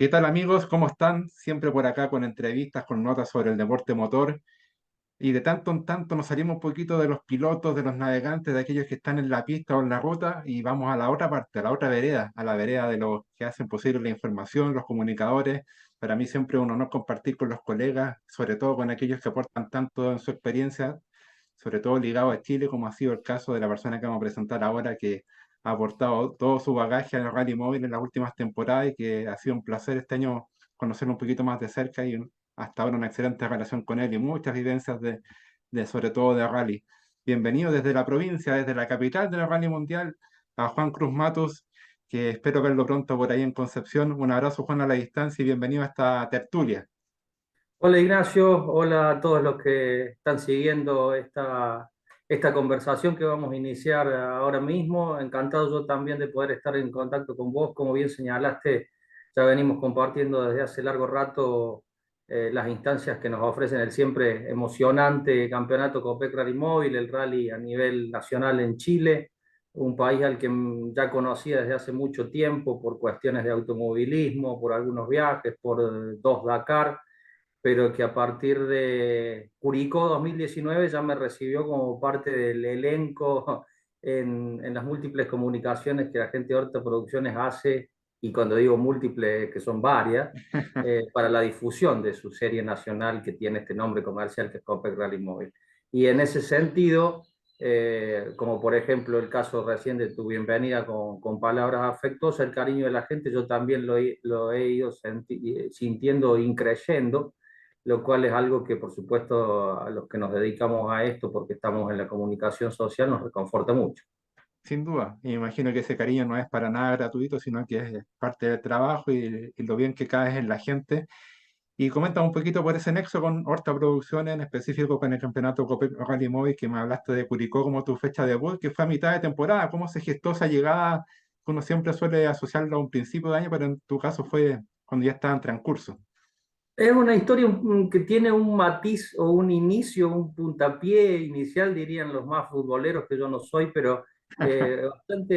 ¿Qué tal amigos? ¿Cómo están? Siempre por acá con entrevistas, con notas sobre el deporte motor. Y de tanto en tanto nos salimos un poquito de los pilotos, de los navegantes, de aquellos que están en la pista o en la ruta y vamos a la otra parte, a la otra vereda, a la vereda de los que hacen posible la información, los comunicadores. Para mí siempre es un honor compartir con los colegas, sobre todo con aquellos que aportan tanto en su experiencia, sobre todo ligado a Chile, como ha sido el caso de la persona que vamos a presentar ahora, que ha aportado todo su bagaje al rally móvil en las últimas temporadas y que ha sido un placer este año conocerlo un poquito más de cerca y hasta ahora una excelente relación con él y muchas vivencias sobre todo de rally. Bienvenido desde la provincia, desde la capital del rally mundial, a Juan Cruz Matos, que espero verlo pronto por ahí en Concepción. Un abrazo, Juan, a la distancia y bienvenido a esta tertulia. Hola Ignacio, hola a todos los que están siguiendo esta conversación que vamos a iniciar ahora mismo. Encantado yo también de poder estar en contacto con vos. Como bien señalaste, ya venimos compartiendo desde hace largo rato las instancias que nos ofrecen el siempre emocionante campeonato Copec Rally Móvil, el rally a nivel nacional en Chile, un país al que ya conocía desde hace mucho tiempo por cuestiones de automovilismo, por algunos viajes, por dos Dakar, pero que a partir de Curicó 2019 ya me recibió como parte del elenco en las múltiples comunicaciones que la gente de Horta Producciones hace, y cuando digo múltiples, que son varias, para la difusión de su serie nacional que tiene este nombre comercial que es Copec Rally Móvil. Y en ese sentido, como por ejemplo el caso recién de tu bienvenida con palabras afectuosas, el cariño de la gente, yo también lo he ido sintiendo y creyendo, lo cual es algo que, por supuesto, a los que nos dedicamos a esto, porque estamos en la comunicación social, nos reconforta mucho. Sin duda, y me imagino que ese cariño no es para nada gratuito, sino que es parte del trabajo y lo bien que caes en la gente. Y comenta un poquito por ese nexo con Horta Producciones, en específico con el campeonato Copec Rally Móvil, que me hablaste de Curicó como tu fecha de debut, que fue a mitad de temporada. ¿Cómo se gestó esa llegada? Uno siempre suele asociarlo a un principio de año, pero en tu caso fue cuando ya estaba en transcurso. Es una historia que tiene un matiz o un inicio, un puntapié inicial, dirían los más futboleros, que yo no soy, pero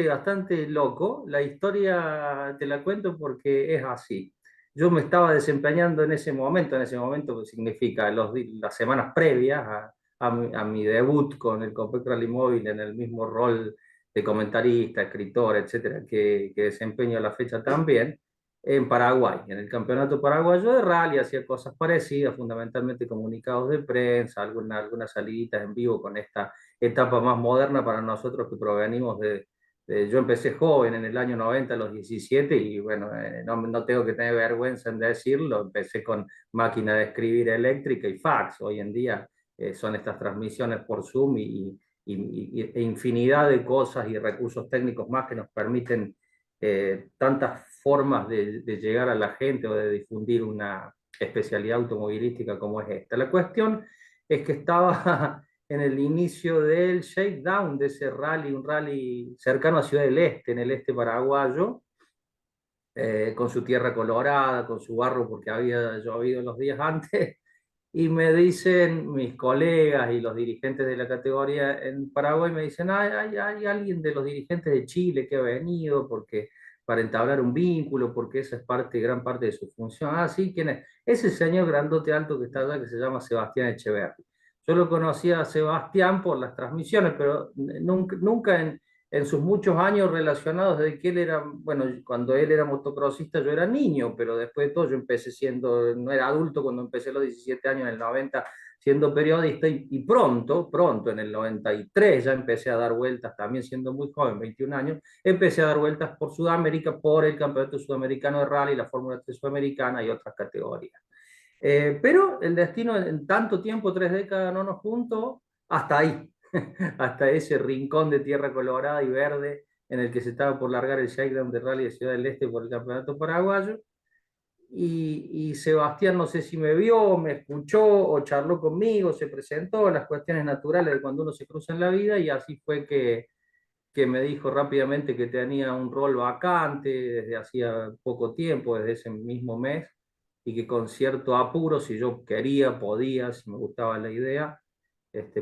bastante loco. La historia te la cuento porque es así. Yo me estaba desempeñando en ese momento que significa las semanas previas a mi debut con el Copec Rally Móvil en el mismo rol de comentarista, escritor, etcétera, que desempeño a la fecha también en Paraguay. En el campeonato paraguayo de rally hacía cosas parecidas, fundamentalmente comunicados de prensa, algunas saliditas en vivo con esta etapa más moderna para nosotros que provenimos yo empecé joven en el año 90 a los 17 y bueno, no tengo que tener vergüenza en decirlo, empecé con máquina de escribir eléctrica y fax. Hoy en día son estas transmisiones por Zoom e infinidad de cosas y recursos técnicos más que nos permiten tantas formas de llegar a la gente o de difundir una especialidad automovilística como es esta. La cuestión es que estaba en el inicio del shakedown de ese rally, un rally cercano a Ciudad del Este, en el este paraguayo, con su tierra colorada, con su barro porque había llovido los días antes. Y me dicen mis colegas y los dirigentes de la categoría en Paraguay, me dicen, hay alguien de los dirigentes de Chile que ha venido porque, para entablar un vínculo, porque esa es gran parte de su función. Ah, sí, ¿quién es? Ese señor grandote alto que está allá, que se llama Sebastián Echeverri. Yo lo conocía a Sebastián por las transmisiones, pero nunca en sus muchos años relacionados desde que él era, bueno, cuando él era motocrossista yo era niño, pero después de todo yo empecé no era adulto cuando empecé a los 17 años en el 90 siendo periodista y pronto, en el 93 ya empecé a dar vueltas, también siendo muy joven, 21 años, empecé a dar vueltas por Sudamérica, por el Campeonato Sudamericano de Rally, la Fórmula 3 Sudamericana y otras categorías. Pero el destino en tanto tiempo, 3 décadas, no nos juntó hasta ahí, hasta ese rincón de tierra colorada y verde en el que se estaba por largar el shakedown de Rally de Ciudad del Este por el Campeonato Paraguayo. Y Sebastián no sé si me vio, me escuchó o charló conmigo, se presentó, las cuestiones naturales de cuando uno se cruza en la vida, y así fue que me dijo rápidamente que tenía un rol vacante desde hacía poco tiempo, desde ese mismo mes, y que con cierto apuro, si yo quería, podía, si me gustaba la idea,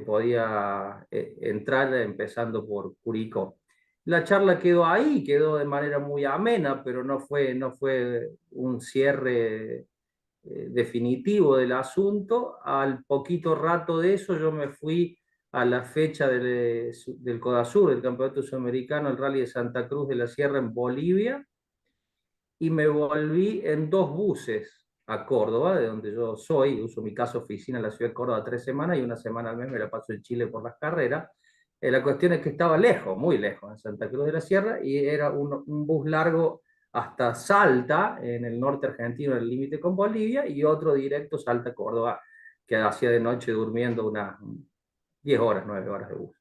podía entrar empezando por Curicó. la charla quedó ahí, quedó de manera muy amena, pero no fue un cierre definitivo del asunto. Al poquito rato de eso yo me fui a la fecha del Codasur, del Campeonato Sudamericano, el Rally de Santa Cruz de la Sierra en Bolivia, y me volví en 2 buses a Córdoba, de donde yo soy. Uso mi casa oficina en la ciudad de Córdoba 3 semanas y una semana al mes me la paso en Chile por las carreras. La cuestión es que estaba lejos, muy lejos, en Santa Cruz de la Sierra, y era un bus largo hasta Salta, en el norte argentino, en el límite con Bolivia, y otro directo Salta-Córdoba, que hacía de noche durmiendo unas 10 horas, 9 horas de bus.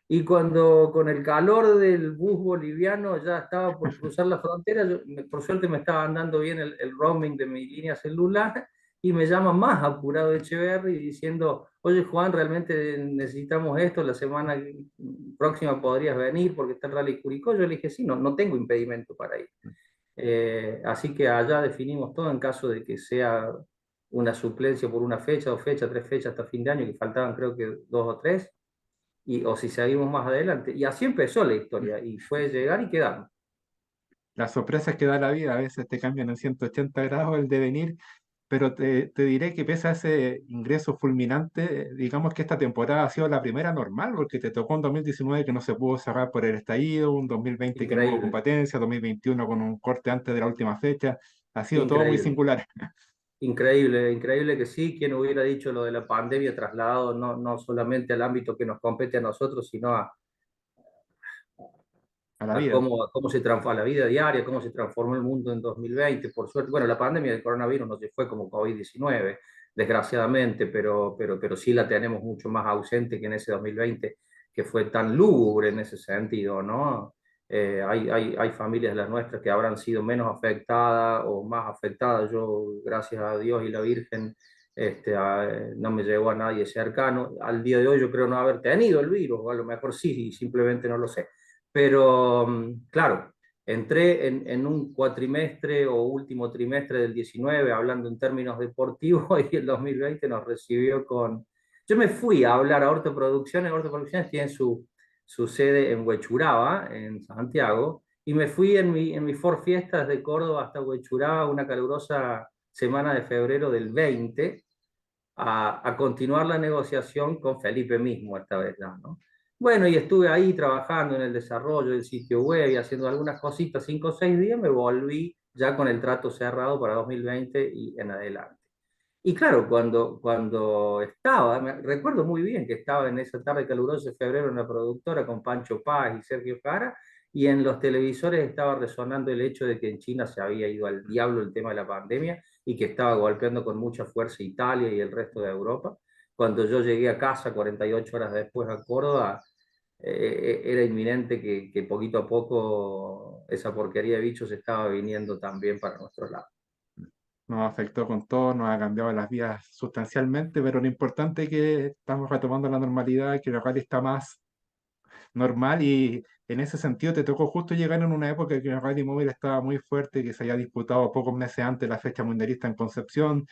Y cuando con el calor del bus boliviano ya estaba por cruzar la frontera, por suerte me estaba andando bien el roaming de mi línea celular, y me llama más apurado Echeverry diciendo: oye Juan, realmente necesitamos esto, la semana próxima podrías venir porque está el Rally Curicó. Yo le dije: sí, no tengo impedimento para ir. Así que allá definimos todo en caso de que sea una suplencia por una fecha, 2 fechas, 3 fechas hasta fin de año, que faltaban creo que 2 o 3, o si seguimos más adelante. Y así empezó la historia, y fue llegar y quedarnos. Las sorpresas que da la vida a veces te cambian en 180 grados el devenir, pero te diré que pese a ese ingreso fulminante, digamos que esta temporada ha sido la primera normal, porque te tocó un 2019 que no se pudo cerrar por el estallido, un 2020 que no hubo Increíble, competencia, 2021 con un corte antes de la última fecha, ha sido todo muy increíble, singular. increíble, increíble que sí. ¿Quién hubiera dicho lo de la pandemia trasladado no solamente al ámbito que nos compete a nosotros, sino A la a vida. cómo se transforma la vida diaria, cómo se transformó el mundo en 2020? Por suerte, bueno, la pandemia del coronavirus no se fue como COVID-19, desgraciadamente, pero sí la tenemos mucho más ausente que en ese 2020, que fue tan lúgubre en ese sentido, ¿no? Hay familias de las nuestras que habrán sido menos afectadas o más afectadas. Yo, gracias a Dios y la Virgen, no me llegó a nadie cercano. Al día de hoy yo creo no haber tenido el virus, o a lo mejor sí, y simplemente no lo sé. Pero claro, entré en un cuatrimestre o último trimestre del 19, hablando en términos deportivos, y el 2020 nos recibió con... Yo me fui a hablar a Horto Producciones. Horto Producciones tiene su sede en Huechuraba, en Santiago, y me fui en mi Ford Fiestas de Córdoba hasta Huechuraba una calurosa semana de febrero del 20, a continuar la negociación con Felipe mismo esta vez ya, ¿no? Bueno, y estuve ahí trabajando en el desarrollo del sitio web y haciendo algunas cositas. 5 o 6 días me volví ya con el trato cerrado para 2020 y en adelante. Y claro, cuando estaba, recuerdo muy bien que estaba en esa tarde calurosa de febrero en la productora con Pancho Paz y Sergio Jara, y en los televisores estaba resonando el hecho de que en China se había ido al diablo el tema de la pandemia y que estaba golpeando con mucha fuerza Italia y el resto de Europa. Cuando yo llegué a casa 48 horas después a Córdoba, era inminente que poquito a poco esa porquería de bichos estaba viniendo también para nuestro lado. Nos afectó con todo, nos ha cambiado las vidas sustancialmente, pero lo importante es que estamos retomando la normalidad, que la radio está más normal y en ese sentido te tocó justo llegar en una época en que el rally móvil estaba muy fuerte, que se había disputado pocos meses antes la fecha mundialista en Concepción,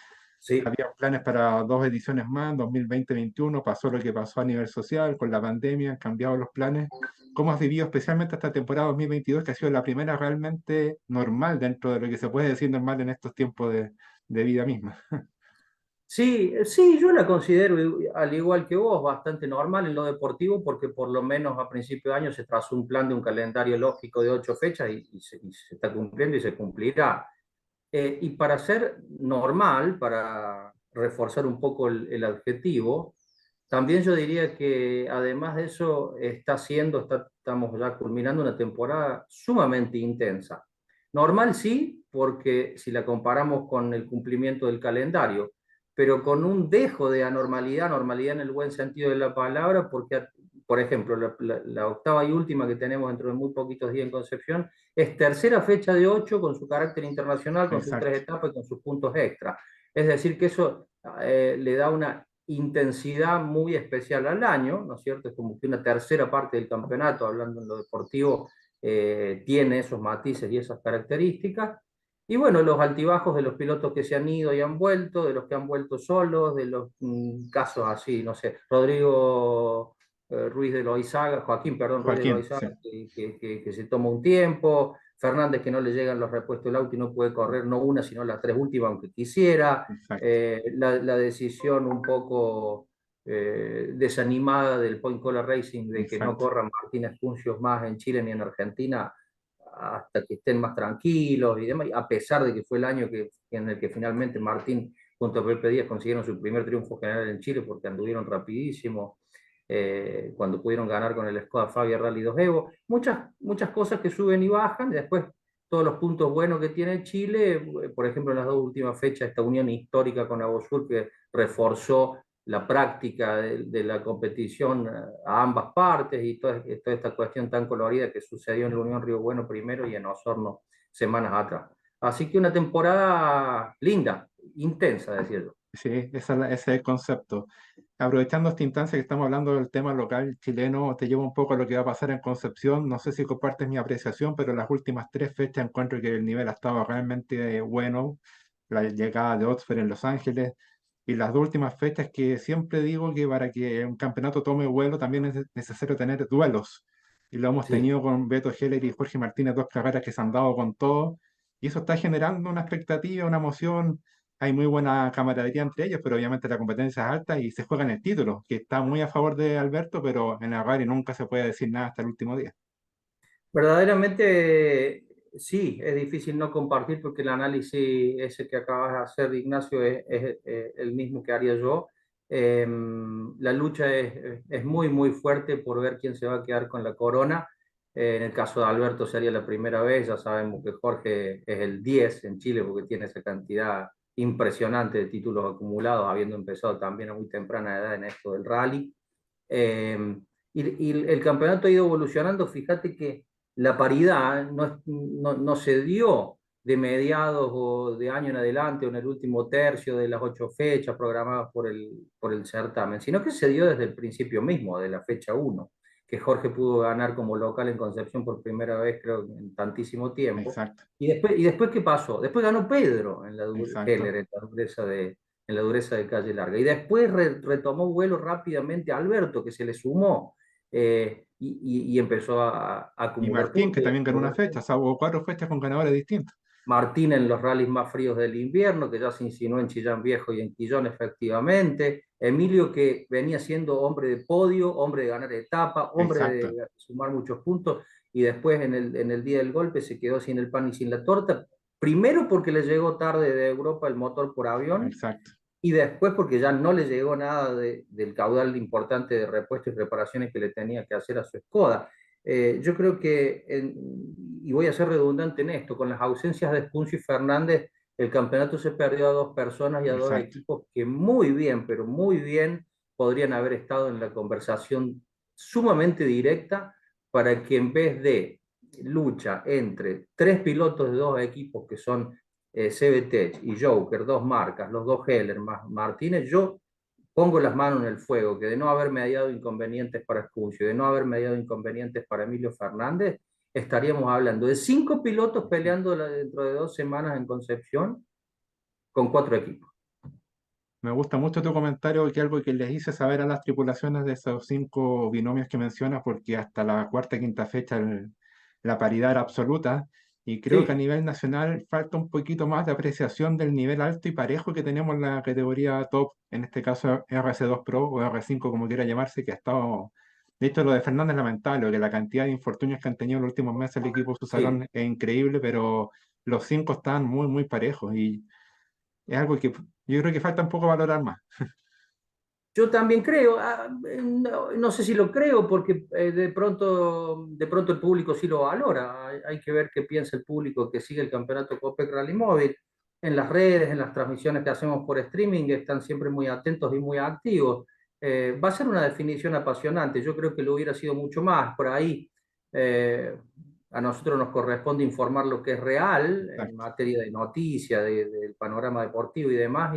Sí. había planes para 2 ediciones más, 2020-2021, pasó lo que pasó a nivel social con la pandemia, han cambiado los planes. ¿Cómo has vivido especialmente esta temporada 2022, que ha sido la primera realmente normal dentro de lo que se puede decir normal en estos tiempos de vida misma? Sí, sí, yo la considero, al igual que vos, bastante normal en lo deportivo, porque por lo menos a principio de año se trazó un plan de un calendario lógico de 8 fechas, y se está cumpliendo y se cumplirá. Y para ser normal, para reforzar un poco el adjetivo, también yo diría que además de eso estamos ya culminando una temporada sumamente intensa. Normal sí, porque si la comparamos con el cumplimiento del calendario, pero con un dejo de anormalidad, normalidad en el buen sentido de la palabra, porque, por ejemplo, la octava y última que tenemos dentro de muy poquitos días en Concepción es tercera fecha de 8 con su carácter internacional, con sus Exacto. 3 etapas y con sus puntos extra. Es decir, que eso le da una intensidad muy especial al año, ¿no es cierto? Es como que una tercera parte del campeonato, hablando en lo deportivo, tiene esos matices y esas características. Y bueno, los altibajos de los pilotos que se han ido y han vuelto, de los que han vuelto solos, de los casos así, no sé, Rodrigo Ruiz de Loizaga, Joaquín, perdón, Ruiz de Joaquín, sí, Loizaga, que se toma un tiempo, Fernández que no le llegan los repuestos del auto y no puede correr no una, sino las tres últimas, aunque quisiera, exacto, la decisión un poco desanimada del Point Cola Racing de que no exacto. corran Martínez Puncios más en Chile ni en Argentina hasta que estén más tranquilos y demás, a pesar de que fue el año en el que finalmente Martín junto a Pepe Díaz consiguieron su primer triunfo general en Chile porque anduvieron rapidísimo, cuando pudieron ganar con el Skoda Fabia Rally 2 Evo, muchas cosas que suben y bajan, y después todos los puntos buenos que tiene Chile, por ejemplo en las dos últimas fechas, esta unión histórica con Avosur que reforzó la práctica de la competición a ambas partes y toda esta cuestión tan colorida que sucedió en la Unión Río Bueno primero y en Osorno semanas atrás. Así que una temporada linda, intensa, decirlo. Sí, ese es el concepto. Aprovechando esta instancia que estamos hablando del tema local chileno, te llevo un poco a lo que va a pasar en Concepción. No sé si compartes mi apreciación, pero las últimas tres fechas encuentro que el nivel ha estado realmente bueno. La llegada de Oxford en Los Ángeles y las dos últimas fechas que siempre digo que para que un campeonato tome vuelo también es necesario tener duelos. Y lo hemos Sí. tenido con Beto Heller y Jorge Martínez, dos carreras que se han dado con todo. Y eso está generando una expectativa, una emoción. Hay muy buena camaradería entre ellos, pero obviamente la competencia es alta y se juega en el título, que está muy a favor de Alberto, pero en el rally nunca se puede decir nada hasta el último día. Verdaderamente, sí, es difícil no compartir porque el análisis ese que acabas de hacer, Ignacio, es el mismo que haría yo. La lucha es muy, muy fuerte por ver quién se va a quedar con la corona. En el caso de Alberto sería la primera vez, ya sabemos que Jorge es el 10 en Chile porque tiene esa cantidad impresionante de títulos acumulados, habiendo empezado también a muy temprana edad en esto del rally. Eh, y el campeonato ha ido evolucionando. Fíjate que la paridad no se dio de mediados o de año en adelante o en el último tercio de las 8 fechas programadas por el certamen, sino que se dio desde el principio mismo, de la fecha 1 que Jorge pudo ganar como local en Concepción por primera vez, creo, en tantísimo tiempo. Exacto, Y después ¿qué pasó? Después ganó Pedro exacto. Heller en la dureza de Calle Larga. Y después retomó vuelo rápidamente Alberto, que se le sumó y empezó a Y acumular Martín, que puntos. también ganó una fecha, o sea, hubo cuatro fechas con ganadores distintos. Martín en los rallies más fríos del invierno, que ya se insinuó en Chillán Viejo y en Quillón, efectivamente. Emilio, que venía siendo hombre de podio, hombre de ganar etapa, hombre Exacto, de sumar muchos puntos, y después en el día del golpe se quedó sin el pan y sin la torta. Primero porque le llegó tarde de Europa el motor por avión, exacto, y después porque ya no le llegó nada del caudal importante de repuestos y reparaciones que le tenía que hacer a su Skoda. Yo creo que, y voy a ser redundante en esto, con las ausencias de Spuncio y Fernández, el campeonato se perdió a dos personas y a dos exacto. equipos que muy bien, pero muy bien, podrían haber estado en la conversación sumamente directa para que en vez de lucha entre tres pilotos de dos equipos que son CBT y Joker, dos marcas, los dos Heller más Martínez, yo pongo las manos en el fuego, que de no haber mediado inconvenientes para Escucio, de no haber mediado inconvenientes para Emilio Fernández, estaríamos hablando de 5 pilotos peleando dentro de 2 semanas en Concepción con 4 equipos. Me gusta mucho tu comentario, que algo que les hice saber a las tripulaciones de esos cinco binomios que mencionas, porque hasta la cuarta, quinta fecha la paridad era absoluta, y creo que a Sí, nivel nacional falta un poquito más de apreciación del nivel alto y parejo que tenemos en la categoría top, en este caso RC2 Pro o R5 como quiera llamarse, que ha estado, de hecho lo de Fernández es lamentable, que la cantidad de infortunios que han tenido en los últimos meses el equipo sí. Susalón es increíble, pero los cinco están muy, muy parejos y es algo que yo creo que falta un poco valorar más. Yo también creo, no sé si lo creo, porque de pronto el público sí lo valora. Hay que ver qué piensa el público que sigue el campeonato Copec Rally Móvil. En las redes, en las transmisiones que hacemos por streaming, están siempre muy atentos y muy activos. Va a ser una definición apasionante. Yo creo que lo hubiera sido mucho más. Por ahí, eh, a nosotros nos corresponde informar lo que es real en Exacto. materia de noticias, del panorama deportivo y demás.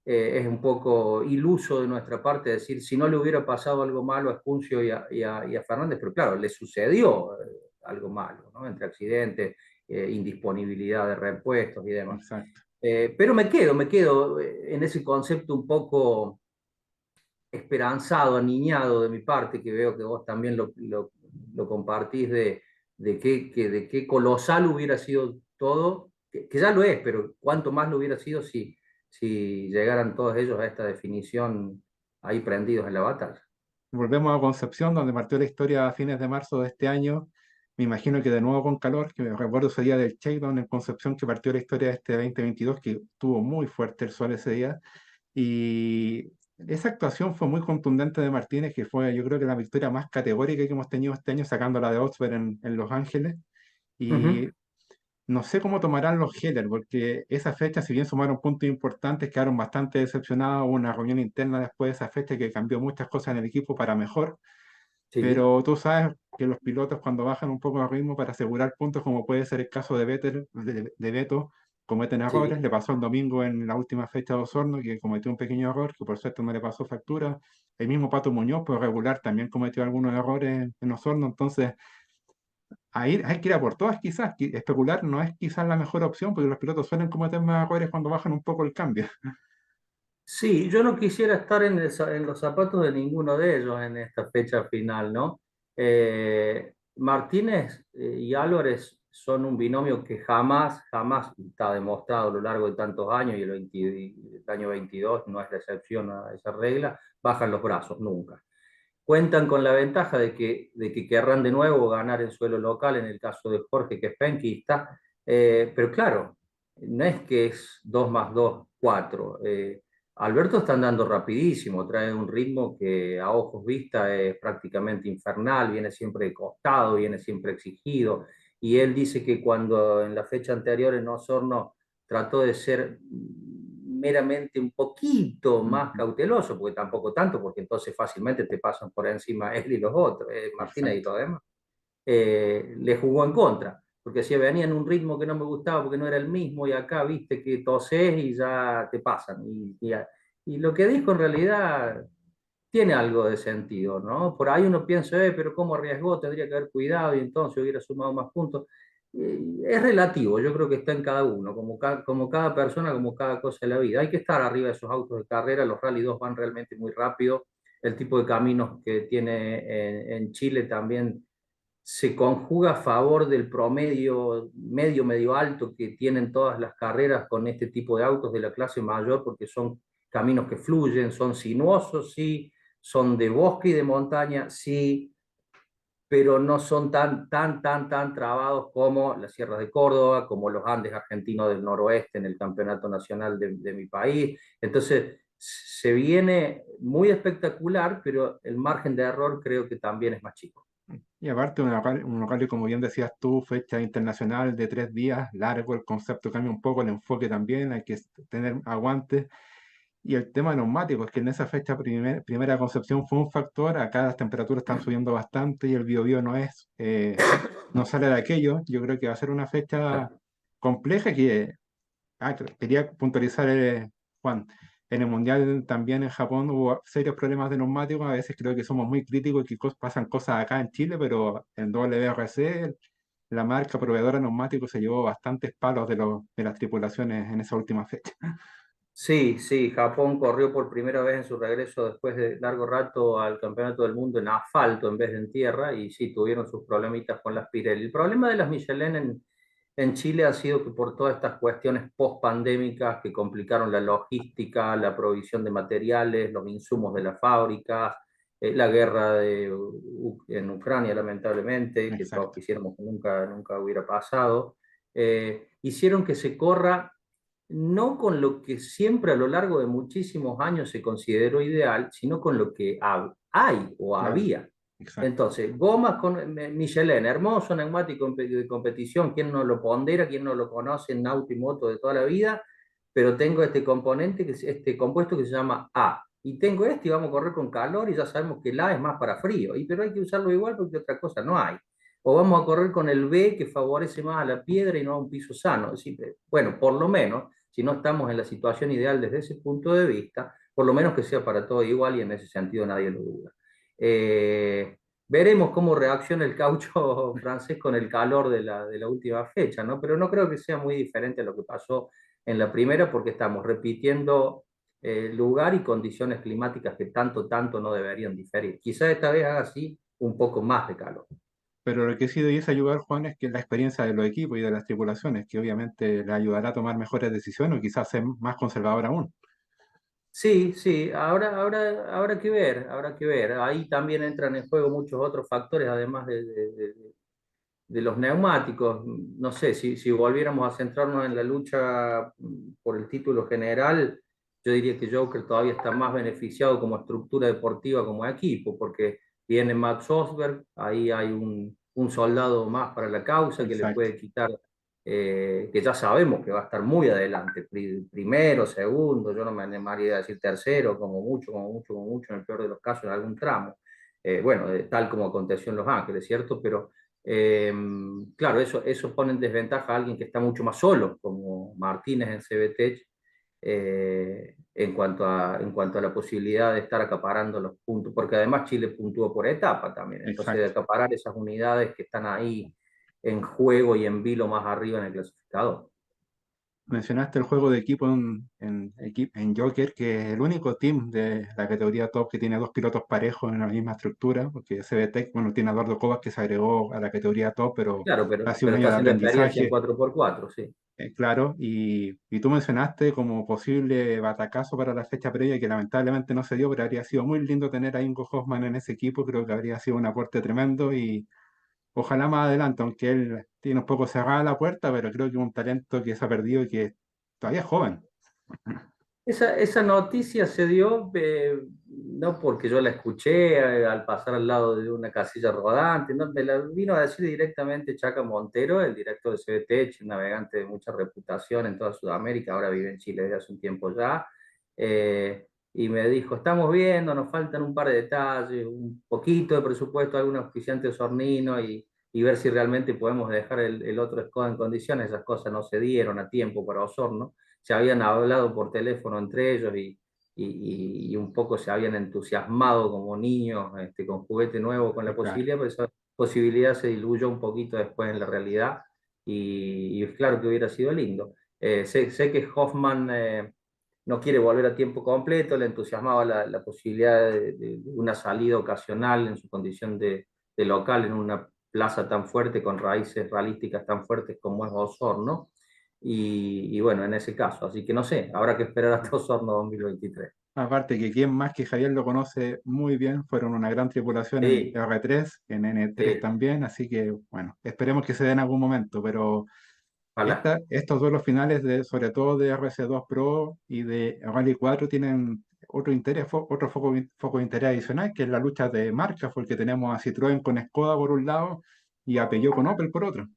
Es un poco iluso de nuestra parte decir si no le hubiera pasado algo malo a Espuncio y a Fernández, pero claro, le sucedió algo malo, ¿no? Entre accidentes, indisponibilidad de repuestos y demás. Exacto. Pero me quedo en ese concepto un poco esperanzado, aniñado de mi parte, que veo que vos también lo compartís, de qué colosal hubiera sido todo, que ya lo es, pero cuánto más lo hubiera sido si llegaran todos ellos a esta definición ahí prendidos en la batalla. Volvemos a Concepción, donde partió la historia a fines de marzo de este año. Me imagino que de nuevo con calor, que me recuerdo ese día del Shakedown en Concepción, que partió la historia de este 2022, que estuvo muy fuerte el sol ese día. Y esa actuación fue muy contundente de Martínez, que fue yo creo que la victoria más categórica que hemos tenido este año, sacando la de Oxford en Los Ángeles. Y Ujú. no sé cómo tomarán los Heller, porque esa fecha, si bien sumaron puntos importantes, quedaron bastante decepcionados. Hubo una reunión interna después de esa fecha que cambió muchas cosas en el equipo para mejor. Sí, Pero tú sabes que los pilotos cuando bajan un poco el ritmo para asegurar puntos, como puede ser el caso de Vettel, de Beto, cometen errores. sí. Le pasó el domingo en la última fecha de Osorno, que cometió un pequeño error, que por suerte no le pasó factura. El mismo Pato Muñoz, por regular, también cometió algunos errores en Osorno. Entonces, ahí hay que ir a por todas quizás. Especular no es quizás la mejor opción, porque los pilotos suelen cometer más errores cuando bajan un poco el cambio. Sí, yo no quisiera estar en los zapatos de ninguno de ellos en esta fecha final, ¿no? Martínez y Álvarez son un binomio que jamás, jamás está demostrado a lo largo de tantos años, y el año 22 no es la excepción a esa regla, bajan los brazos, nunca. Cuentan con la ventaja de que querrán de nuevo ganar en suelo local, en el caso de Jorge, que es penquista, pero claro, no es que es 2 más 2 4. Alberto está andando rapidísimo, trae un ritmo que a ojos vista es prácticamente infernal, viene siempre de costado, viene siempre exigido, y él dice que cuando en la fecha anterior en Osorno trató de ser meramente un poquito más Ujú. cauteloso, porque tampoco tanto, porque entonces fácilmente te pasan por encima él y los otros, Martínez y Exacto. todo demás, le jugó en contra, porque si venía en un ritmo que no me gustaba porque no era el mismo, y acá viste que toses y ya te pasan. Y lo que dijo en realidad tiene algo de sentido, ¿no? Por ahí uno piensa, pero ¿cómo arriesgó? Tendría que haber cuidado y entonces hubiera sumado más puntos. Es relativo, yo creo que está en cada uno, como cada persona, como cada cosa de la vida. Hay que estar arriba de esos autos de carrera, los Rally 2 van realmente muy rápido, el tipo de caminos que tiene en Chile también se conjuga a favor del promedio medio, medio alto que tienen todas las carreras con este tipo de autos de la clase mayor, porque son caminos que fluyen, son sinuosos, sí, son de bosque y de montaña, sí, pero no son tan trabados como las sierras de Córdoba, como los Andes argentinos del noroeste en el campeonato nacional de mi país. Entonces, se viene muy espectacular, pero el margen de error creo que también es más chico. Y aparte, un local, como bien decías tú, fecha internacional de 3 días, largo, el concepto cambia un poco, el enfoque también, hay que tener aguante. Y el tema neumático, es que en esa fecha primera Concepción fue un factor, acá las temperaturas están subiendo bastante y el Biobío no sale de aquello. Yo creo que va a ser una fecha compleja que, quería puntualizar, Juan, en el Mundial también en Japón hubo serios problemas de neumáticos. A veces creo que somos muy críticos y que pasan cosas acá en Chile, pero en WRC, la marca proveedora de neumáticos se llevó bastantes palos de las tripulaciones en esa última fecha. Sí, sí, Japón corrió por primera vez en su regreso después de largo rato al Campeonato del Mundo en asfalto en vez de en tierra, y sí, tuvieron sus problemitas con las Pirelli. El problema de las Michelin en Chile ha sido que por todas estas cuestiones post-pandémicas que complicaron la logística, la provisión de materiales, los insumos de las fábricas, la guerra en Ucrania, lamentablemente, que todos Exacto. quisiéramos que nunca, nunca hubiera pasado, hicieron que se corra no con lo que siempre a lo largo de muchísimos años se consideró ideal, sino con lo que hay o Claro, había. exacto. Entonces, gomas con Michelin, hermoso neumático de competición, ¿quién no lo pondera, quién no lo conoce en auto y moto de toda la vida? Pero tengo este componente, este compuesto que se llama A. Y tengo este y vamos a correr con calor y ya sabemos que el A es más para frío, pero hay que usarlo igual porque otra cosa no hay. O vamos a correr con el B que favorece más a la piedra y no a un piso sano. Es decir, bueno, por lo menos, si no estamos en la situación ideal desde ese punto de vista, por lo menos que sea para todo igual, y en ese sentido nadie lo duda. Veremos cómo reacciona el caucho francés con el calor de la última fecha, ¿no? Pero no creo que sea muy diferente a lo que pasó en la primera, porque estamos repitiendo lugar y condiciones climáticas que tanto no deberían diferir. Quizás esta vez haga así un poco más de calor. Pero lo que sí debiese ayudar, Juan, es que la experiencia de los equipos y de las tripulaciones, que obviamente le ayudará a tomar mejores decisiones o quizás ser más conservador aún. Sí, sí, habrá que ver, habrá que ver. Ahí también entran en juego muchos otros factores, además de los neumáticos. No sé, si volviéramos a centrarnos en la lucha por el título general, yo diría que Joker todavía está más beneficiado como estructura deportiva, como equipo, porque viene Max Osberg, ahí hay un soldado más para la causa que le Exacto, puede quitar, que ya sabemos que va a estar muy adelante, primero, segundo, yo no me animaría a decir tercero, como mucho, en el peor de los casos, en algún tramo. Bueno, tal como aconteció en Los Ángeles, ¿cierto? Pero eh, claro, eso pone en desventaja a alguien que está mucho más solo, como Martínez en CBT, en cuanto a la posibilidad de estar acaparando los puntos, porque además Chile puntuó por etapa también, entonces de exacto. acaparar esas unidades que están ahí en juego y en vilo más arriba en el clasificador. Mencionaste el juego de equipo en Joker, que es el único team de la categoría top que tiene dos pilotos parejos en la misma estructura, porque CBTEC, bueno, tiene a Eduardo Cobas que se agregó a la categoría top, pero Claro, ha pero, sido un pero año está de haciendo experiencia en aprendizaje, 4x4, sí. claro, y tú mencionaste como posible batacazo para la fecha previa, que lamentablemente no se dio, pero habría sido muy lindo tener a Ingo Hoffman en ese equipo, creo que habría sido un aporte tremendo y ojalá más adelante, aunque él tiene un poco cerrada la puerta, pero creo que es un talento que se ha perdido y que todavía es joven. Esa noticia se dio no porque yo la escuché al pasar al lado de una casilla rodante, no, me la vino a decir directamente Chaca Montero, el director de CBT, un navegante de mucha reputación en toda Sudamérica, ahora vive en Chile desde hace un tiempo ya, y me dijo, estamos viendo, nos faltan un par de detalles, un poquito de presupuesto, algún auspiciante osornino y ver si realmente podemos dejar el otro SCODA en condiciones. Esas cosas no se dieron a tiempo para Osorno, se habían hablado por teléfono entre ellos y un poco se habían entusiasmado como niños con juguete nuevo, con la Claro. posibilidad, pero esa posibilidad se diluyó un poquito después en la realidad y es claro que hubiera sido lindo. Sé que Hoffman no quiere volver a tiempo completo, le entusiasmaba la posibilidad de una salida ocasional en su condición de local en una plaza tan fuerte, con raíces realísticas tan fuertes como es Osorno. Y bueno, en ese caso, así que no sé, habrá que esperar hasta Osorno 2023. Aparte que quien más que Javier lo conoce muy bien, fueron una gran tripulación en Sí, R3, en N3 sí, también, así que bueno, esperemos que se den en algún momento, pero ojalá. estos duelos finales, sobre todo de RC2 Pro y de Rally 4, tienen otro interés, otro foco de interés adicional, que es la lucha de marcas, porque tenemos a Citroën con Skoda por un lado y a Peugeot con Opel por otro.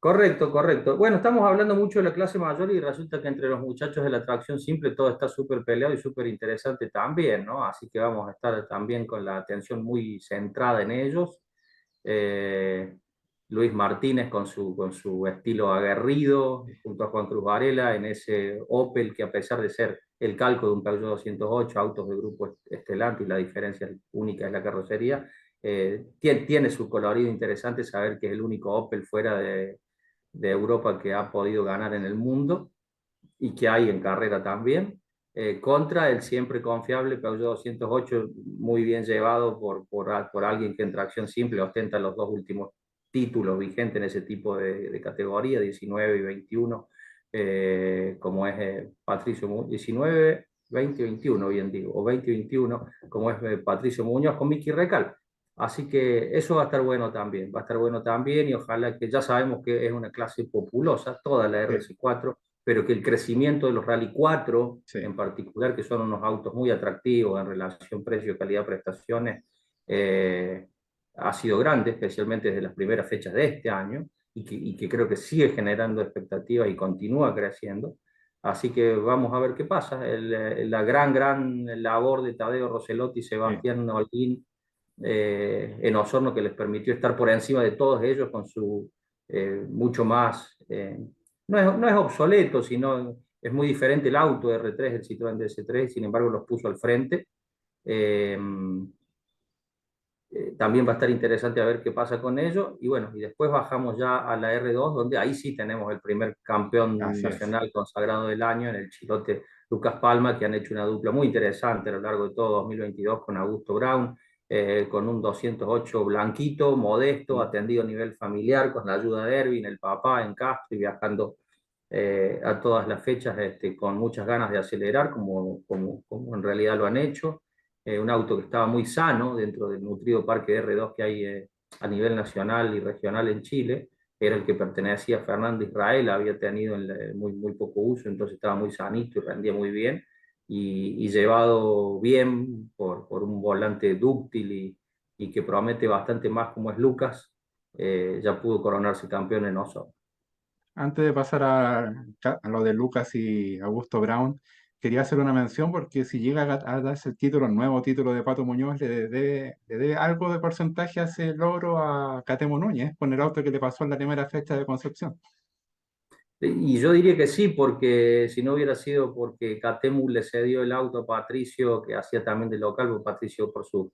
Correcto, correcto. Bueno, estamos hablando mucho de la clase mayor y resulta que entre los muchachos de la tracción simple todo está súper peleado y súper interesante también, ¿no? Así que vamos a estar también con la atención muy centrada en ellos. Eh, Luis Martínez con su estilo aguerrido, junto a Juan Cruz Varela, en ese Opel que a pesar de ser el calco de un Peugeot 208, autos de grupo Stellantis, la diferencia única es la carrocería, tiene su colorido interesante saber que es el único Opel fuera de Europa que ha podido ganar en el mundo y que hay en carrera también, contra el siempre confiable Peugeot 208, muy bien llevado por alguien que en tracción simple ostenta los dos últimos títulos vigentes en ese tipo de categoría, 19 y 21, como es Patricio Muñoz, 19, 20 y 21, bien digo, o 20 y 21, como es Patricio Muñoz con Miki Recal. Así que eso va a estar bueno también, va a estar bueno también y ojalá que ya sabemos que es una clase populosa, toda la Sí, RC4, pero que el crecimiento de los Rally 4 sí. en particular, que son unos autos muy atractivos en relación precio, calidad, prestaciones, eh, ha sido grande, especialmente desde las primeras fechas de este año, y que creo que sigue generando expectativas y continúa creciendo. Así que vamos a ver qué pasa. La gran labor de Tadeo Roselotti y Sí. Sebastián Holguín en Osorno, que les permitió estar por encima de todos ellos con su mucho más, no es obsoleto, sino es muy diferente el auto R3, el Citroën DS3, sin embargo los puso al frente. Eh, también va a estar interesante a ver qué pasa con ello. Y bueno, y después bajamos ya a la R2, donde ahí sí tenemos el primer campeón Así es. nacional consagrado del año en el chilote Lucas Palma, que han hecho una dupla muy interesante a lo largo de todo 2022 con Augusto Brown, con un 208 blanquito, modesto, Mm. atendido a nivel familiar, con la ayuda de Erwin, el papá en Castro, y viajando a todas las fechas con muchas ganas de acelerar, como en realidad lo han hecho. Un auto que estaba muy sano dentro del nutrido parque R2 que hay a nivel nacional y regional en Chile. Era el que pertenecía a Fernando Israel, había tenido muy poco uso, entonces estaba muy sanito y rendía muy bien. Y llevado bien por un volante dúctil y que promete bastante más como es Lucas, ya pudo coronarse campeón en Osorno. Antes de pasar a lo de Lucas y Augusto Brown, quería hacer una mención porque si llega a darse el título, el nuevo título de Pato Muñoz, le debe algo de porcentaje a ese logro a Catemo Núñez con el auto que le pasó en la primera fecha de Concepción. Y yo diría que sí, porque si no hubiera sido porque Catemu le cedió el auto a Patricio, que hacía también de local, porque Patricio por su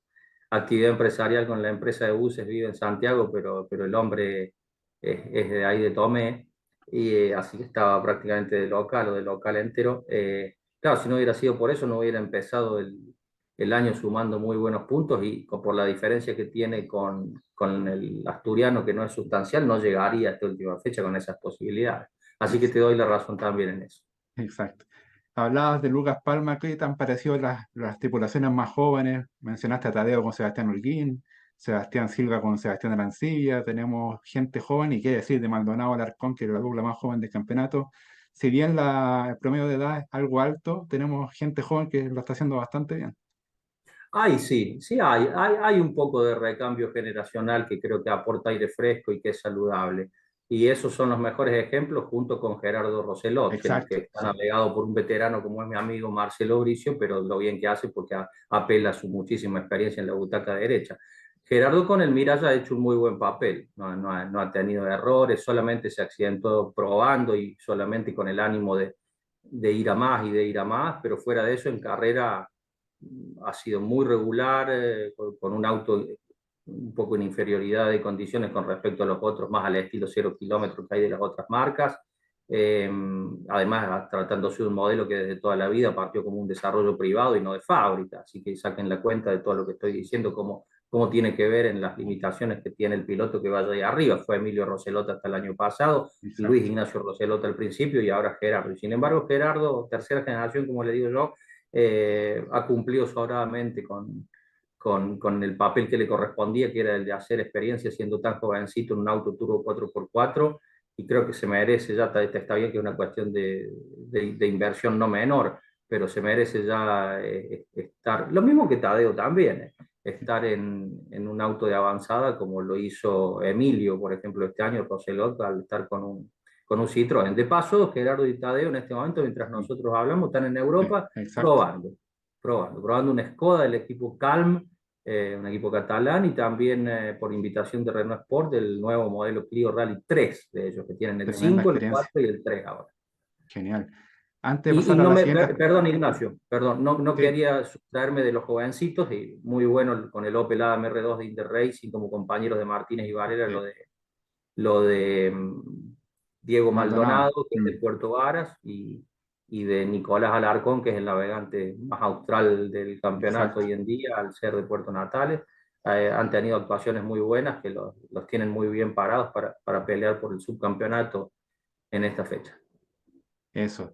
actividad empresarial con la empresa de buses vive en Santiago, pero el hombre es de ahí de Tomé, y así que estaba prácticamente de local o de local entero. Claro, si no hubiera sido por eso, no hubiera empezado el año sumando muy buenos puntos y por la diferencia que tiene con el asturiano, que no es sustancial, no llegaría a esta última fecha con esas posibilidades. Así que te doy la razón también en eso. Exacto. Hablabas de Lucas Palma, ¿qué te han parecido las tripulaciones más jóvenes? Mencionaste a Tadeo con Sebastián Holguín, Sebastián Silva con Sebastián Arancibia, tenemos gente joven y qué decir de Maldonado Alarcón, que es la dupla más joven del campeonato. Si bien el promedio de edad es algo alto, tenemos gente joven que lo está haciendo bastante bien. Ay, sí, sí hay un poco de recambio generacional que creo que aporta aire fresco y que es saludable. Y esos son los mejores ejemplos junto con Gerardo Roselot, que Exacto, está sí, navegado por un veterano como es mi amigo Marcelo Bricio, pero lo bien que hace porque apela a su muchísima experiencia en la butaca derecha. Gerardo con el Mirage ha hecho un muy buen papel, no ha tenido errores, solamente se accidentó probando y solamente con el ánimo de ir a más y de ir a más, pero fuera de eso en carrera ha sido muy regular, con un auto un poco en inferioridad de condiciones con respecto a los otros, más al estilo 0 kilómetros que hay de las otras marcas. Eh, Además, tratándose de un modelo que desde toda la vida partió como un desarrollo privado y no de fábrica, así que saquen la cuenta de todo lo que estoy diciendo, cómo tiene que ver en las limitaciones que tiene el piloto que vaya ahí arriba. Fue Emilio Roselota hasta el año pasado, Luis exacto. Ignacio Roselota al principio y ahora Gerardo. Y sin embargo, Gerardo, tercera generación, como le digo yo, ha cumplido sobradamente con el papel que le correspondía, que era el de hacer experiencia siendo tan jovencito en un auto turbo 4x4, y creo que se merece, ya está bien que es una cuestión de inversión no menor, pero se merece ya estar, lo mismo que Tadeo también, estar en un auto de avanzada como lo hizo Emilio, por ejemplo, este año, Roselot, al estar con un Citroën. De paso, Gerardo y Tadeo en este momento, mientras nosotros hablamos, están en Sí, Europa exacto. probando, probando un Skoda del equipo Calm, un equipo catalán, y también por invitación de Renault Sport, del nuevo modelo Clio Rally 3 de ellos, que tienen el Tremenda 5 el experiencia. 4 y el 3 ahora. Genial. Antes de Y pasar a no la siguiente, perdón, Ignacio, perdón, no sí, quería sustraerme de los jovencitos, y muy bueno con el Opel Adam R2 de Inter Racing como compañeros de Martínez y Varela, sí, lo de Diego Maldonado. Maldonado, que es de Puerto Varas, y de Nicolás Alarcón, que es el navegante más austral del campeonato Exacto. hoy en día, al ser de Puerto Natales. Han tenido actuaciones muy buenas que los tienen muy bien parados para pelear por el subcampeonato en esta fecha. Eso.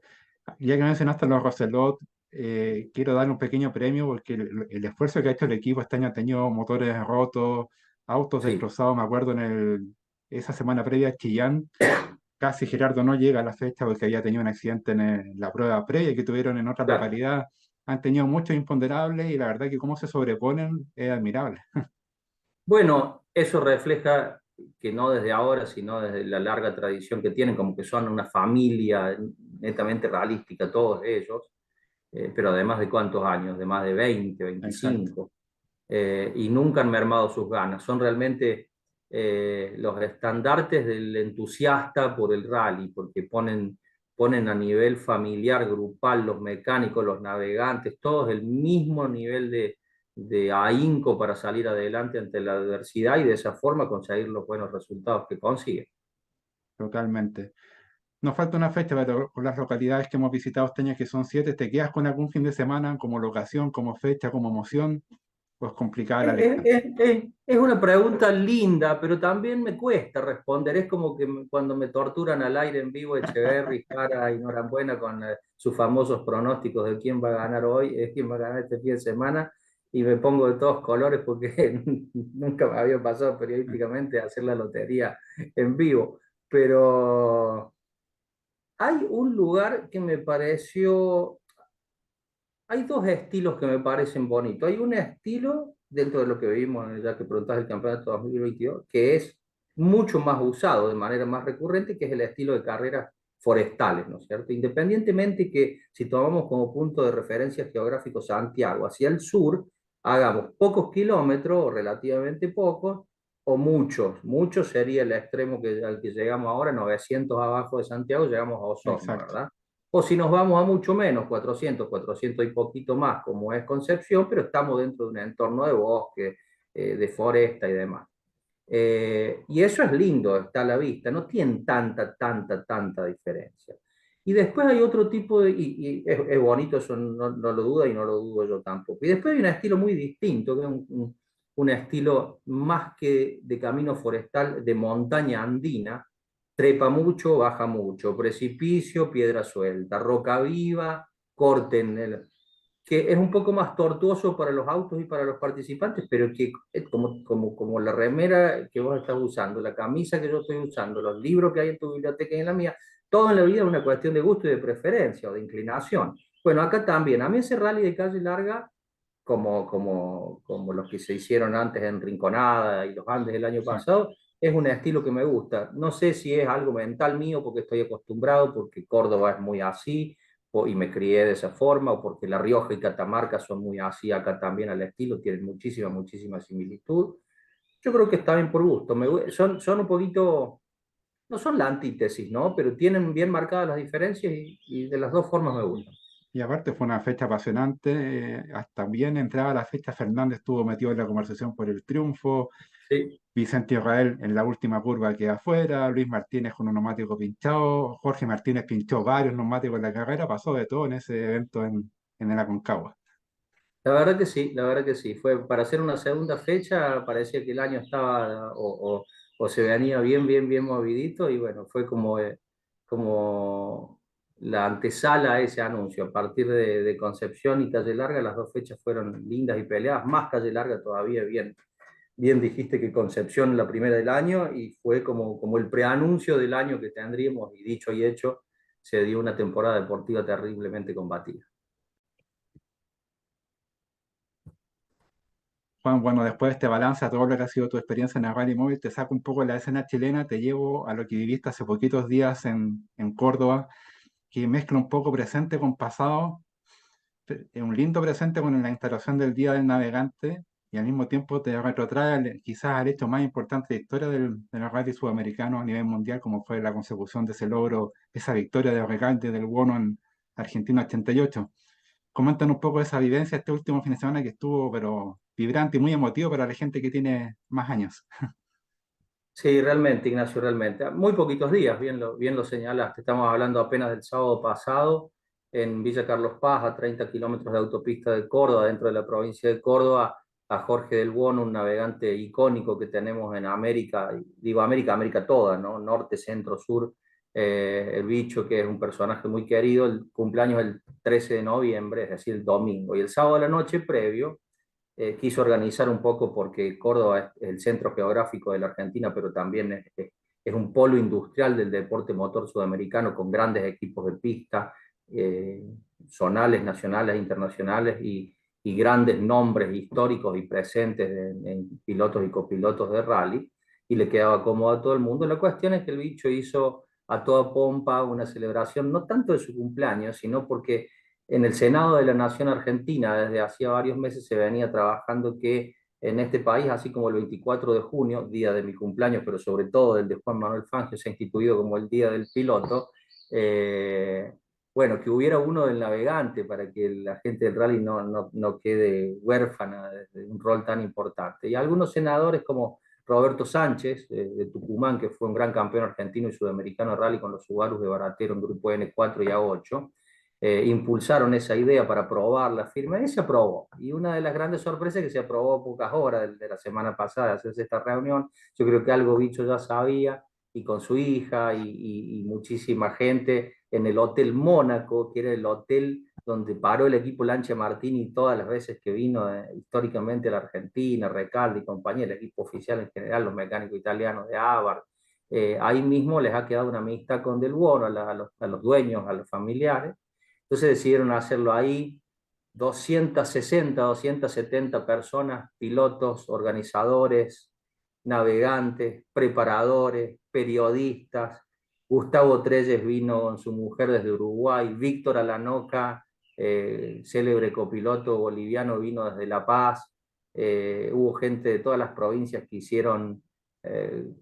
Ya que mencionaste a los Roselot, quiero darle un pequeño premio porque el esfuerzo que ha hecho el equipo este año ha tenido motores rotos, autos Sí, destrozados. Me acuerdo esa semana previa a Chillán, casi Gerardo no llega a la fecha porque había tenido un accidente en la prueba previa que tuvieron en otra claro. localidad. Han tenido muchos imponderables y la verdad que cómo se sobreponen es admirable. Bueno, eso refleja que no desde ahora, sino desde la larga tradición que tienen, como que son una familia netamente realística todos ellos, pero además de cuántos años, de más de 20, Exacto, 25, y nunca han mermado sus ganas. Son realmente los estandartes del entusiasta por el rally, porque ponen a nivel familiar, grupal, los mecánicos, los navegantes, todos el mismo nivel de ahínco para salir adelante ante la adversidad y de esa forma conseguir los buenos resultados que consigue. Totalmente. Nos falta una fecha, pero con las localidades que hemos visitado este año, que son 7, ¿te quedas con algún fin de semana como locación, como fecha, como emoción? Pues complicada la elección. Es una pregunta linda, pero también me cuesta responder. Es como que cuando me torturan al aire en vivo Echeverry, Jara y Norambuena con sus famosos pronósticos de quién va a ganar hoy, quién va a ganar este fin de semana, y me pongo de todos colores porque nunca me había pasado periodísticamente hacer la lotería en vivo. Pero hay un lugar que me pareció, hay dos estilos que me parecen bonitos. Hay un estilo, dentro de lo que vimos, ya que preguntaste el campeonato 2022, que es mucho más usado de manera más recurrente, que es el estilo de carreras forestales, ¿no es cierto? Independientemente que si tomamos como punto de referencia geográfico Santiago hacia el sur, hagamos pocos kilómetros o relativamente pocos, o muchos. Muchos sería el extremo al que llegamos ahora, 900 abajo de Santiago, llegamos a Osorno, Exacto. ¿verdad? O si nos vamos a mucho menos, 400, 400 y poquito más, como es Concepción, pero estamos dentro de un entorno de bosque, de foresta y demás. Y eso es lindo, está a la vista, no tienen tanta diferencia. Y después hay otro tipo de, y es bonito, eso no lo duda y no lo dudo yo tampoco. Y después hay un estilo muy distinto, que es un estilo más que de camino forestal, de montaña andina, trepa mucho, baja mucho, precipicio, piedra suelta, roca viva, corte en el, que es un poco más tortuoso para los autos y para los participantes, pero que es como la remera que vos estás usando, la camisa que yo estoy usando, los libros que hay en tu biblioteca y en la mía, todo en la vida es una cuestión de gusto y de preferencia o de inclinación. Bueno, acá también, a mí ese rally de calle larga, como los que se hicieron antes en Rinconada y los Andes el año Exacto. pasado, es un estilo que me gusta. No sé si es algo mental mío porque estoy acostumbrado, porque Córdoba es muy así, y me crié de esa forma, o porque La Rioja y Catamarca son muy así acá también al estilo, tienen muchísima similitud. Yo creo que está bien por gusto. Son un poquito, no son la antítesis, ¿no? Pero tienen bien marcadas las diferencias y de las dos formas me gustan. Y aparte fue una fecha apasionante. Hasta bien entrada la fecha, Fernández estuvo metido en la conversación por el triunfo. Sí. Vicente Israel en la última curva queda afuera. Luis Martínez con un neumático pinchado. Jorge Martínez pinchó varios neumáticos en la carrera. Pasó de todo en ese evento en el Aconcagua. La verdad que sí, la verdad que sí. Fue para hacer una segunda fecha, parecía que el año estaba o se venía bien movidito y bueno, fue como la antesala a ese anuncio. A partir de Concepción y Calle Larga, las dos fechas fueron lindas y peleadas, más Calle Larga todavía, bien dijiste que Concepción la primera del año y fue como el preanuncio del año que tendríamos y dicho y hecho, se dio una temporada deportiva terriblemente combatida. Juan, bueno, después de este balance a todo lo que ha sido tu experiencia en el Rally Móvil, te saco un poco de la escena chilena, te llevo a lo que viviste hace poquitos días en Córdoba, que mezcla un poco presente con pasado, un lindo presente con la instalación del Día del Navegante y al mismo tiempo te retrotrae quizás al hecho más importante de la historia del rally sudamericano a nivel mundial, como fue la consecución de ese logro, esa victoria de Recalde del Bono en Argentina 88. Comentan un poco de esa vivencia este último fin de semana que estuvo, pero vibrante y muy emotivo para la gente que tiene más años. Sí, realmente, Ignacio, realmente. Muy poquitos días, bien lo señalaste. Estamos hablando apenas del sábado pasado en Villa Carlos Paz, a 30 kilómetros de autopista de Córdoba, dentro de la provincia de Córdoba, a Jorge del Bono, un navegante icónico que tenemos en América, y digo América, América toda, ¿no? Norte, centro, sur. El bicho, que es un personaje muy querido, el cumpleaños el 13 de noviembre, es decir, el domingo. Y el sábado a la noche previo quiso organizar un poco porque Córdoba es el centro geográfico de la Argentina, pero también es un polo industrial del deporte motor sudamericano con grandes equipos de pista, eh, zonales, nacionales, internacionales y grandes nombres históricos y presentes en pilotos y copilotos de rally, y le quedaba cómodo a todo el mundo. La cuestión es que el bicho hizo a toda pompa una celebración, no tanto de su cumpleaños, sino porque en el Senado de la Nación Argentina, desde hacía varios meses se venía trabajando que en este país, así como el 24 de junio, día de mi cumpleaños, pero sobre todo el de Juan Manuel Fangio, se ha instituido como el Día del Piloto, eh, bueno, que hubiera uno del navegante para que la gente del rally no quede huérfana de un rol tan importante. Y algunos senadores como Roberto Sánchez, de Tucumán, que fue un gran campeón argentino y sudamericano de rally con los Subarus de Baratero en grupo N4 y A8, impulsaron esa idea para aprobar la firma y se aprobó. Y una de las grandes sorpresas es que se aprobó a pocas horas de la semana pasada de hacerse esta reunión. Yo creo que algo Bicho ya sabía, y con su hija y muchísima gente en el Hotel Mónaco, que era el hotel donde paró el equipo Lancia Martini todas las veces que vino históricamente a la Argentina, Recalde y compañía, el equipo oficial en general, los mecánicos italianos de Abarth. Ahí mismo les ha quedado una amistad con Del Buono, a los dueños, a los familiares. Entonces decidieron hacerlo ahí. 260, 270 personas, pilotos, organizadores, navegantes, preparadores, periodistas. Gustavo Trelles vino con su mujer desde Uruguay, Víctor Alanoca, célebre copiloto boliviano, vino desde La Paz. Hubo gente de todas las provincias que hicieron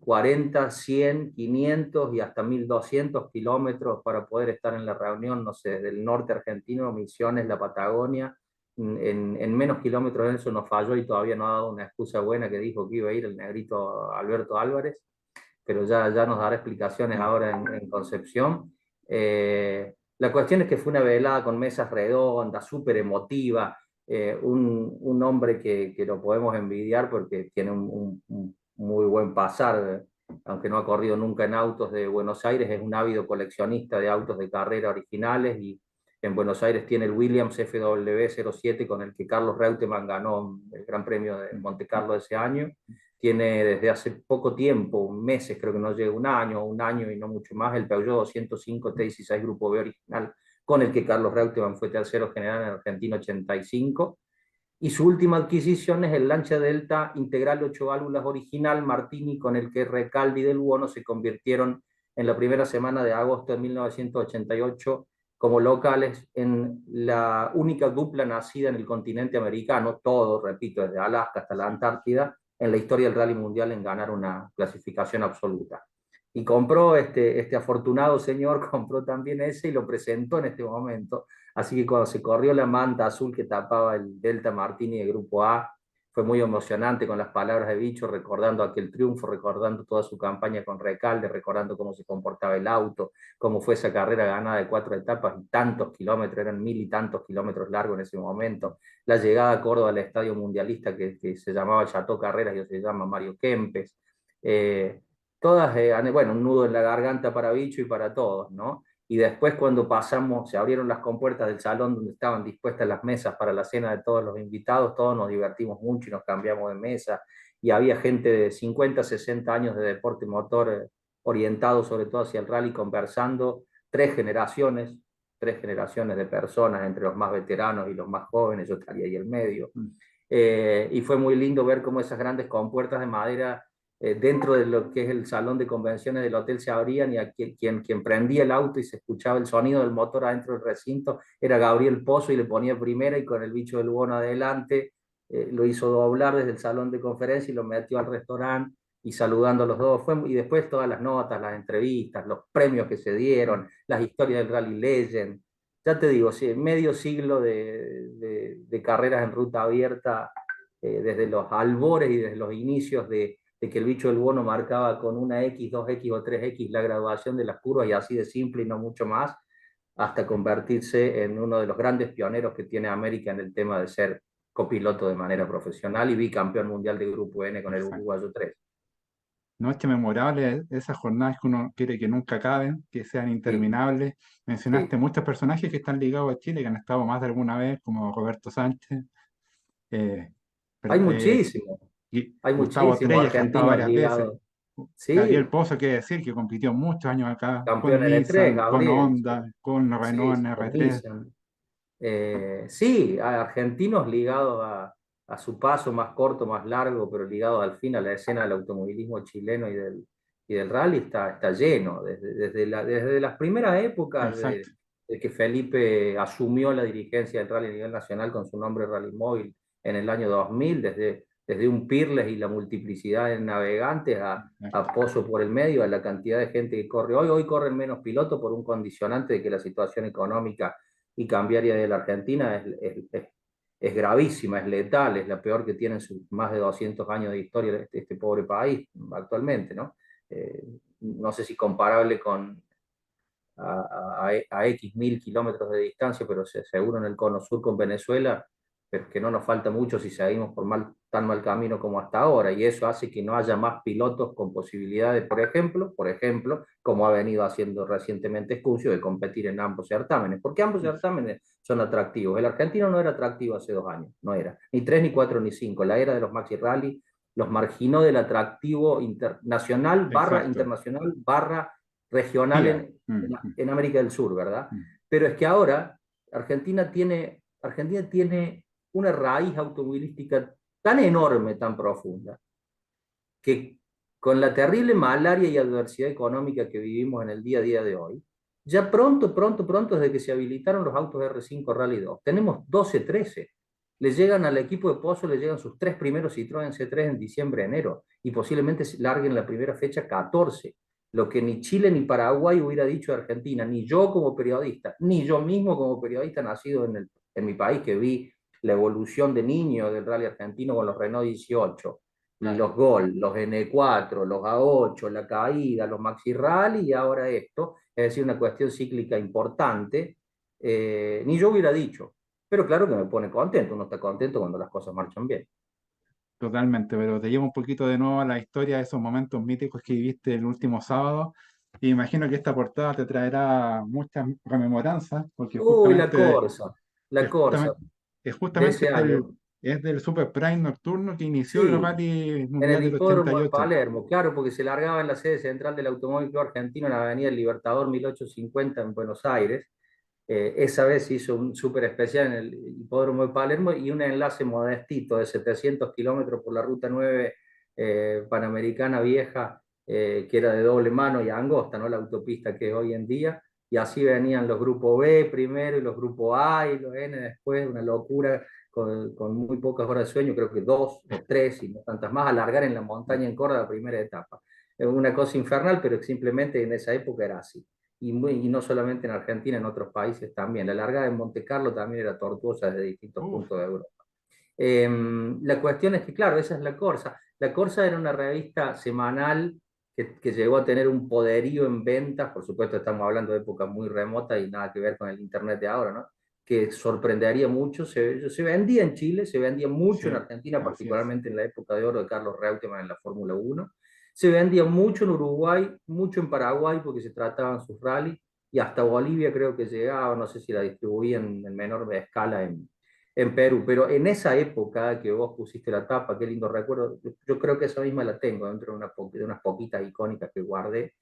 40, 100, 500 y hasta 1200 kilómetros para poder estar en la reunión, no sé, desde el norte argentino, Misiones, la Patagonia. En menos kilómetros eso nos falló y todavía no ha dado una excusa buena que dijo que iba a ir el negrito Alberto Álvarez, pero ya nos dará explicaciones ahora en Concepción. La cuestión es que fue una velada con mesas redondas, súper emotiva, un hombre que lo podemos envidiar porque tiene un muy buen pasar, aunque no ha corrido nunca en autos de Buenos Aires, es un ávido coleccionista de autos de carrera originales y en Buenos Aires tiene el Williams FW07 con el que Carlos Reutemann ganó el Gran Premio de Monte Carlo ese año. Tiene desde hace poco tiempo, meses, creo que no llega un año y no mucho más, el Peugeot 205 T16 Grupo B original, con el que Carlos Reutemann fue tercero general en Argentina 85. Y su última adquisición es el Lancia Delta Integral 8 válvulas original Martini, con el que Recalde y Del Buono se convirtieron en la primera semana de agosto de 1988 como locales en la única dupla nacida en el continente americano, todo, repito, desde Alaska hasta la Antártida, en la historia del rally mundial en ganar una clasificación absoluta. Y compró este afortunado señor, compró también ese y lo presentó en este momento. Así que cuando se corrió la manta azul que tapaba el Delta Martini de Grupo A, fue muy emocionante con las palabras de Bicho, recordando aquel triunfo, recordando toda su campaña con Recalde, recordando cómo se comportaba el auto, cómo fue esa carrera ganada de 4 etapas y tantos kilómetros, eran 1000 y tantos kilómetros largos en ese momento. La llegada a Córdoba al Estadio Mundialista que se llamaba Chateau Carreras y hoy se llama Mario Kempes. Eh, Todas, bueno, un nudo en la garganta para Bicho y para todos, ¿no? Y después cuando pasamos, se abrieron las compuertas del salón donde estaban dispuestas las mesas para la cena de todos los invitados, todos nos divertimos mucho y nos cambiamos de mesa, y había gente de 50, 60 años de deporte motor, orientado sobre todo hacia el rally, conversando, tres generaciones de personas, entre los más veteranos y los más jóvenes, yo estaría ahí en medio. Y fue muy lindo ver cómo esas grandes compuertas de madera dentro de lo que es el salón de convenciones del hotel se abrían, y a quien prendía el auto y se escuchaba el sonido del motor adentro del recinto era Gabriel Pozo, y le ponía primera y con el Bicho del Buono adelante lo hizo doblar desde el salón de conferencia y lo metió al restaurante y saludando a los dos. Y después todas las notas, las entrevistas, los premios que se dieron, las historias del Rally Legend. Ya te digo, sí, medio siglo de carreras en ruta abierta, desde los albores y desde los inicios de que el Bicho del Buono marcaba con una X, 2X o 3X la graduación de las curvas y así de simple y no mucho más, hasta convertirse en uno de los grandes pioneros que tiene América en el tema de ser copiloto de manera profesional y bicampeón mundial de Grupo N con el Exacto. Uruguayo 3. Noche memorable, esas jornadas que uno quiere que nunca acaben, que sean Sí, interminables. Mencionaste sí. muchos personajes que están ligados a Chile, que han estado más de alguna vez, como Roberto Sánchez, eh, Hay per- eh, muchísimo, y hay Gustavo muchísimos Trelles, que ha estado argentinos varias veces. ligados. Gabriel Sí, Pozo, que decir, que compitió muchos años acá, con campeón N3, Nissan, con Gabriel, sí, Honda, con sí, Renault en sí, con R3. Nissan. Sí, hay argentinos ligados a su paso más corto, más largo, pero ligados al fin a la escena del automovilismo chileno y del rally, está lleno. Desde las primeras épocas Exacto. de que Felipe asumió la dirigencia del rally a nivel nacional con su nombre Rally Móvil en el año 2000, desde desde un Peerless y la multiplicidad de navegantes a Pozo por el medio, a la cantidad de gente que corre hoy. Hoy corren menos pilotos por un condicionante de que la situación económica y cambiaria de la Argentina es gravísima, es letal, es la peor que tiene en sus más de 200 años de historia este pobre país actualmente, ¿no? No sé si comparable con a X mil kilómetros de distancia, pero seguro en el cono sur con Venezuela, pero que no nos falta mucho si seguimos por tan mal camino como hasta ahora, y eso hace que no haya más pilotos con posibilidades, por ejemplo, como ha venido haciendo recientemente Escucio, de competir en ambos certámenes, porque ambos certámenes son atractivos. El argentino no era atractivo hace 2 años, no era, ni 3, ni 4, ni 5. La era de los Maxi Rally los marginó del atractivo internacional barra Exacto. internacional barra regional Tía. en América del Sur, ¿verdad? Mm. Pero es que ahora Argentina tiene una raíz automovilística tan enorme, tan profunda, que con la terrible malaria y adversidad económica que vivimos en el día a día de hoy, ya pronto, desde que se habilitaron los autos R5 Rally 2, tenemos 12, 13. Le llegan al equipo de Pozo, le llegan sus 3 primeros Citroën C3 en diciembre, enero, y posiblemente larguen la primera fecha 14. Lo que ni Chile ni Paraguay hubiera dicho de Argentina, ni yo como periodista, ni yo mismo como periodista nacido en mi país, que vi la evolución de niño del rally argentino con los Renault 18, Claro. los Gol, los N4, los A8, la caída, los Maxi Rally y ahora esto, es decir, una cuestión cíclica importante, ni yo hubiera dicho. Pero claro que me pone contento, uno está contento cuando las cosas marchan bien. Totalmente, pero te llevo un poquito de nuevo a la historia de esos momentos míticos que viviste el último sábado. Y imagino que esta portada te traerá muchas rememoranzas, porque Uy, justamente la es Corsa, justamente, es de justamente ese año. es del Super Prime nocturno que inició el Sí, Rally en el Mundial del hipódromo de 88. Palermo, claro, porque se largaba en la sede central del Automóvil Club Argentino en la Avenida El Libertador 1850 en Buenos Aires. Esa vez se hizo un súper especial en el hipódromo de Palermo y un enlace modestito de 700 kilómetros por la Ruta 9 Panamericana Vieja, que era de doble mano y angosta, ¿no? La autopista que es hoy en día. Y así venían los grupos B primero y los grupos A y los N después, una locura con muy pocas horas de sueño, creo que 2 o 3 y no tantas más, alargar en la montaña en Córdoba la primera etapa. Es una cosa infernal, pero simplemente en esa época era así. Y no solamente en Argentina, en otros países también. La largada en Monte Carlo también era tortuosa desde distintos Uf, puntos de Europa. La cuestión es que, claro, esa es la Corsa. La Corsa era una revista semanal que llegó a tener un poderío en ventas, por supuesto estamos hablando de época muy remota y nada que ver con el Internet de ahora, ¿no? Que sorprendería mucho. Se vendía en Chile, se vendía mucho en sí, Argentina, así es. particularmente en la época de oro de Carlos Reutemann en la Fórmula 1. Se vendía mucho en Uruguay, mucho en Paraguay, porque se trataban sus rallies, y hasta Bolivia creo que llegaba, no sé si la distribuían en menor escala en Perú, pero en esa época que vos pusiste la tapa, qué lindo recuerdo, yo creo que esa misma la tengo dentro de unas poquitas icónicas que guardé.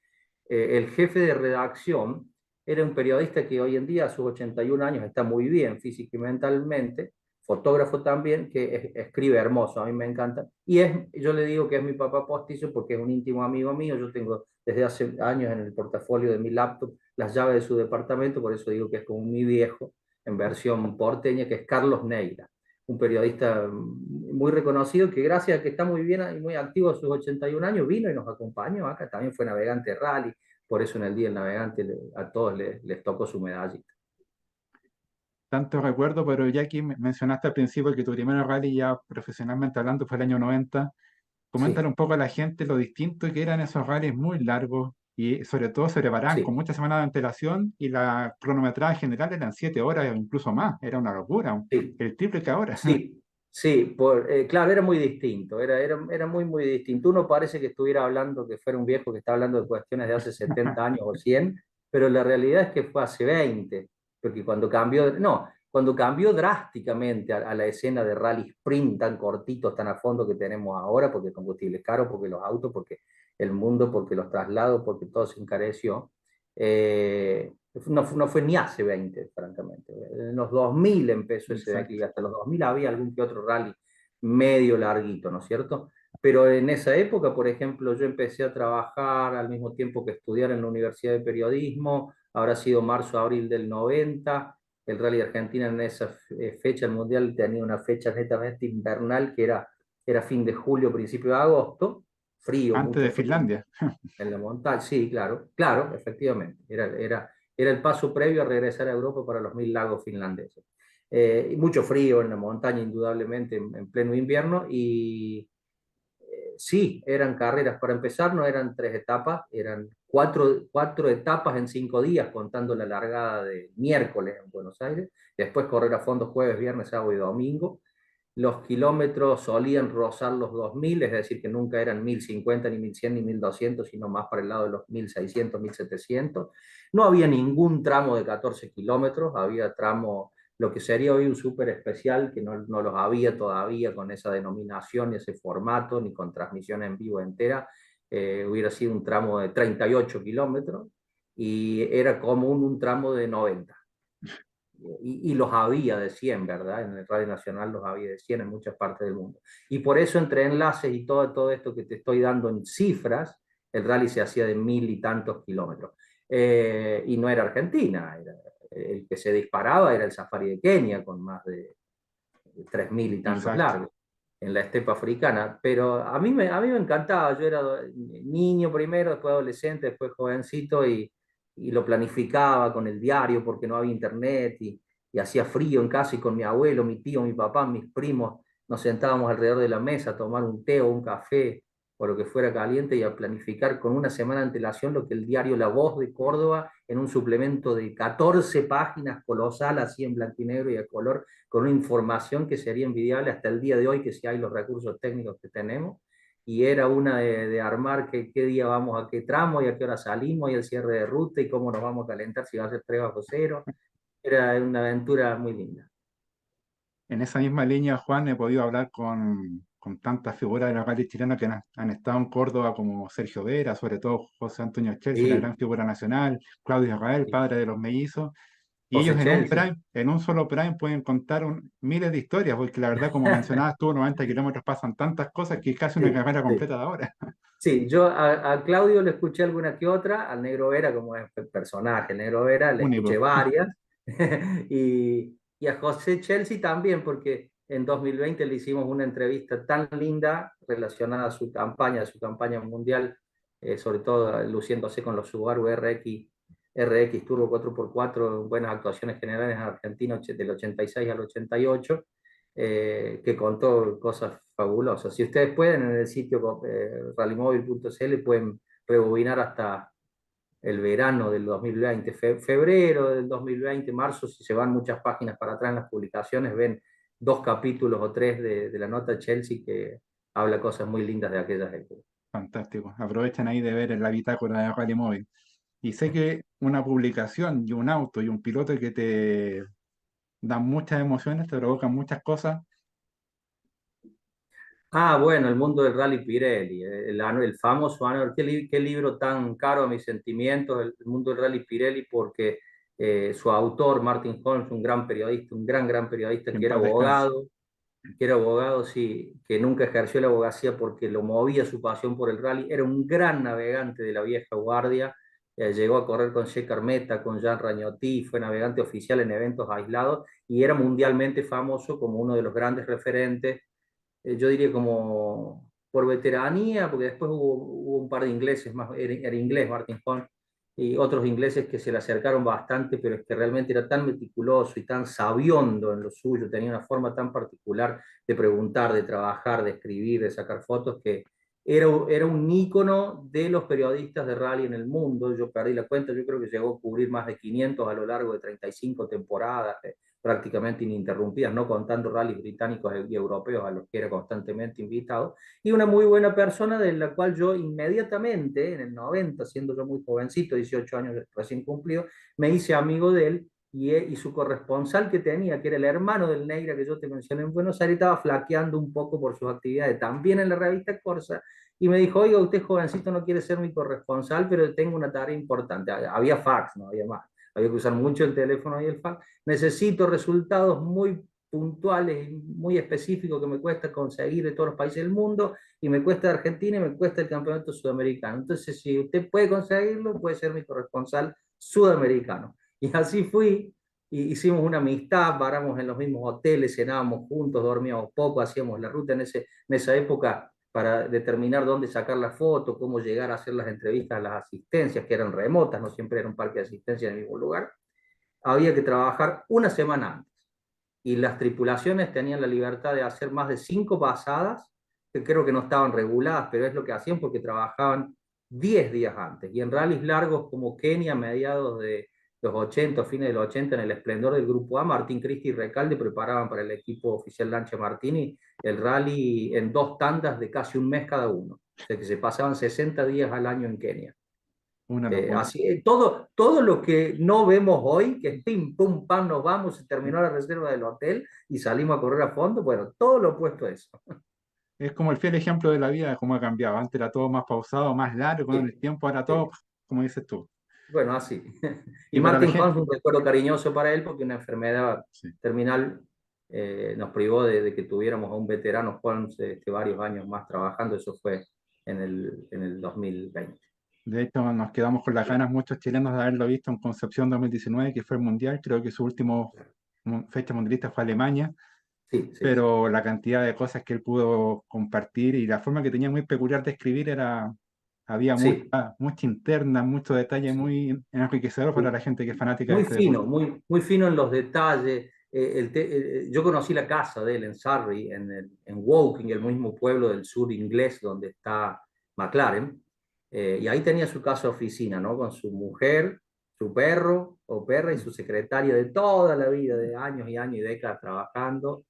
El jefe de redacción era un periodista que hoy en día a sus 81 años está muy bien física y mentalmente, fotógrafo también, que escribe hermoso, a mí me encanta, y yo le digo que es mi papá postizo porque es un íntimo amigo mío, yo tengo desde hace años en el portafolio de mi laptop las llaves de su departamento, por eso digo que es como mi viejo, en versión porteña, que es Carlos Neira, un periodista muy reconocido que gracias a que está muy bien y muy activo a sus 81 años, vino y nos acompañó acá, también fue navegante rally, por eso en el Día del Navegante a todos les tocó su medallita. Tanto recuerdo, pero ya que mencionaste al principio que tu primer rally ya profesionalmente hablando fue el año 90. Coméntale Sí, un poco a la gente lo distinto que eran esos rallies muy largos y sobre todo se preparaban con sí, muchas semanas de antelación y la cronometrada general eran 7 horas o incluso más. Era una locura, sí, el triple que ahora. sí, sí, claro, era muy distinto, era muy, muy distinto. Uno parece que estuviera hablando, que fuera un viejo que está hablando de cuestiones de hace 70 años o 100, pero la realidad es que fue hace 20, porque cuando cambió drásticamente a la escena de rally sprint tan cortitos, tan a fondo que tenemos ahora, porque el combustible es caro, porque los autos, porque el mundo, porque los traslados, porque todo se encareció. No fue ni hace 20, francamente. En los 2000 empezó ese Exacto. declive, hasta los 2000 había algún que otro rally medio larguito, ¿no es cierto? Pero en esa época, por ejemplo, yo empecé a trabajar al mismo tiempo que estudiar en la Universidad de Periodismo, habrá sido marzo, abril del 90. El Rally Argentina en esa fecha, el Mundial tenía una fecha netamente invernal que era era fin de julio, principio de agosto, frío, Antes mucho de frío Finlandia. en la montaña, sí, claro, claro, efectivamente, era el paso previo a regresar a Europa para los 1000 lagos finlandeses. Y mucho frío en la montaña, indudablemente, en pleno invierno, y sí, eran carreras. Para empezar, no eran 3 etapas, eran cuatro etapas en 5 días, contando la largada de miércoles en Buenos Aires. Después correr a fondo jueves, viernes, sábado y domingo. Los kilómetros solían rozar los 2000, es decir, que nunca eran 1050, ni 1100, ni 1200, sino más para el lado de los 1600, 1700. No había ningún tramo de 14 kilómetros, había tramo, lo que sería hoy un súper especial, que no los había todavía con esa denominación, ese formato, ni con transmisión en vivo entera. Hubiera sido un tramo de 38 kilómetros y era común un tramo de 90. Y los había de 100, ¿verdad? En el Radio Nacional los había de 100 en muchas partes del mundo. Y por eso, entre enlaces y todo esto que te estoy dando en cifras, el rally se hacía de 1000 y tantos kilómetros. Y no era Argentina, el que se disparaba era el Safari de Kenia, con más de 3000 y tantos Exacto. largos en la estepa africana. Pero a mí me encantaba. Yo era niño primero, después adolescente, después jovencito, y lo planificaba con el diario porque no había internet, y hacía frío en casa, y con mi abuelo, mi tío, mi papá, mis primos nos sentábamos alrededor de la mesa a tomar un té o un café o lo que fuera caliente, y a planificar con una semana de antelación lo que el diario La Voz de Córdoba, en un suplemento de 14 páginas colosal, así en blanco y negro y a color, con una información que sería envidiable hasta el día de hoy, que si hay los recursos técnicos que tenemos. Y era una de armar qué día vamos a qué tramo y a qué hora salimos, y el cierre de ruta y cómo nos vamos a calentar, si va a ser 3 bajo cero. Era una aventura muy linda. En esa misma línea, Juan, he podido hablar con tantas figuras de la rally chilena que han estado en Córdoba, como Sergio Vera, sobre todo José Antonio Chelsea, la gran Sí, figura nacional, Claudio Israel, sí. padre de los mellizos, y ellos José Chelsea. En un solo Prime pueden contar miles de historias, porque la verdad, como mencionabas tú, 90 kilómetros pasan tantas cosas que es casi una Sí, carrera sí. completa de ahora. Sí, yo a Claudio le escuché alguna que otra, al Negro Vera, como es el personaje, el Negro Vera, le escuché Único, varias, y a José Chelsea también, porque en 2020 le hicimos una entrevista tan linda relacionada a su campaña mundial, sobre todo luciéndose con los Subaru RX Turbo 4x4, buenas actuaciones generales en Argentina del 86 al 88, que contó cosas fabulosas. Si ustedes pueden, en el sitio rallymobile.cl pueden rebobinar hasta el verano del 2020, febrero del 2020, marzo. Si se van muchas páginas para atrás en las publicaciones, ven 2 capítulos o 3 de la nota Chelsea, que habla cosas muy lindas de aquellas épocas. fantástico. Aprovechan ahí de ver en la bitácora de Rally Móvil. Y sé que una publicación y un auto y un piloto que te dan muchas emociones, te provocan muchas cosas. Ah, bueno, el mundo del rally Pirelli, el famoso año. Qué libro tan caro a mis sentimientos, el mundo del rally Pirelli, porque su autor, Martin Holmes, un gran periodista, un gran periodista, Que en paz descanse. que era abogado, sí, que nunca ejerció la abogacía porque lo movía su pasión por el rally. Era un gran navegante de la vieja guardia. Llegó a correr con Sheikh Armetta, con Jean Ragnotti, fue navegante oficial en eventos aislados, y era mundialmente famoso como uno de los grandes referentes. Yo diría como por veteranía, porque después hubo un par de ingleses más, era inglés Martin Horn, y otros ingleses que se le acercaron bastante, pero es que realmente era tan meticuloso y tan sabiondo en lo suyo, tenía una forma tan particular de preguntar, de trabajar, de escribir, de sacar fotos, que era un ícono de los periodistas de rally en el mundo. Yo perdí la cuenta, yo creo que llegó a cubrir más de 500 a lo largo de 35 temporadas, prácticamente ininterrumpidas, no contando rallies británicos y europeos a los que era constantemente invitado, y una muy buena persona, de la cual yo inmediatamente, en el 90, siendo yo muy jovencito, 18 años recién cumplido, me hice amigo de él, y su corresponsal que tenía, que era el hermano del Negra que yo te mencioné en Buenos Aires, estaba flaqueando un poco por sus actividades, también en la revista Corsa, y me dijo: oiga, usted jovencito no quiere ser mi corresponsal, pero tengo una tarea importante. Había fax, no había más. Había que usar mucho el teléfono y el fax. Necesito resultados muy puntuales y muy específicos que me cuesta conseguir de todos los países del mundo, y me cuesta de Argentina y me cuesta el campeonato sudamericano. Entonces, si usted puede conseguirlo, puede ser mi corresponsal sudamericano. Y así fui, hicimos una amistad, paramos en los mismos hoteles, cenábamos juntos, dormíamos poco, hacíamos la ruta en esa época para determinar dónde sacar la foto, cómo llegar a hacer las entrevistas a las asistencias, que eran remotas, no siempre era un parque de asistencia en el mismo lugar. Había que trabajar una semana antes y las tripulaciones tenían la libertad de hacer más de 5 pasadas, que creo que no estaban reguladas, pero es lo que hacían porque trabajaban 10 días antes. Y en rallies largos como Kenia, mediados de los 80, fines de los 80, en el esplendor del Grupo A, Martín Cristi y Recalde preparaban para el equipo oficial Lancha Martini el rally en 2 tandas de casi un mes cada uno. O sea que se pasaban 60 días al año en Kenia. Una locura. Todo lo que no vemos hoy, que pim, pum, pam, nos vamos, se terminó la reserva del hotel y salimos a correr a fondo, bueno, todo lo opuesto a eso. Es como el fiel ejemplo de la vida, de cómo ha cambiado. Antes era todo más pausado, más largo en Sí, el tiempo, ahora todo, sí. como dices tú. Bueno, así. Y Y para la Martin gente, Holmes, un recuerdo cariñoso para él porque una enfermedad sí. terminal nos privó de que tuviéramos a un veterano Holmes varios años más trabajando. Eso fue en el 2020. De hecho, nos quedamos con las ganas muchos chilenos de haberlo visto en Concepción 2019, que fue el Mundial. Creo que su último fecha mundialista fue Alemania, Sí, sí, sí. pero la cantidad de cosas que él pudo compartir y la forma que tenía muy peculiar de escribir era, había Sí, mucha interna, mucho detalle sí. muy enriquecedor para la gente que es fanática de Muy este deporte. fino, muy fino en los detalles. Yo conocí la casa de él en Surrey, en Woking, el mismo pueblo del sur inglés donde está McLaren, y ahí tenía su casa oficina, ¿no? Con su mujer, su perro o perra y su secretaria de toda la vida, de años y años y décadas trabajando,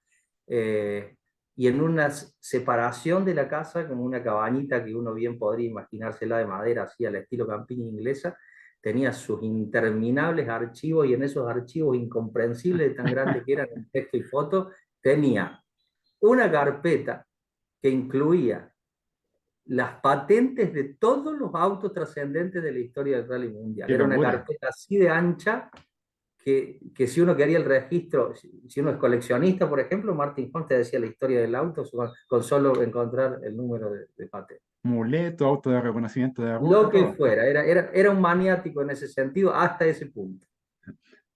eh, y en una separación de la casa, como una cabañita que uno bien podría imaginársela de madera, así al estilo campiña inglesa, tenía sus interminables archivos y en esos archivos incomprensibles de tan grandes que eran en texto y foto, tenía una carpeta que incluía las patentes de todos los autos trascendentes de la historia del rally mundial. ¡Qué Era una locura! carpeta así de ancha que si uno quería el registro, si uno es coleccionista, por ejemplo, Martin Holmes te decía la historia del auto con solo encontrar el número de patente. Muleto, auto de reconocimiento de ruta, Lo que todo. fuera, era un maniático en ese sentido hasta ese punto.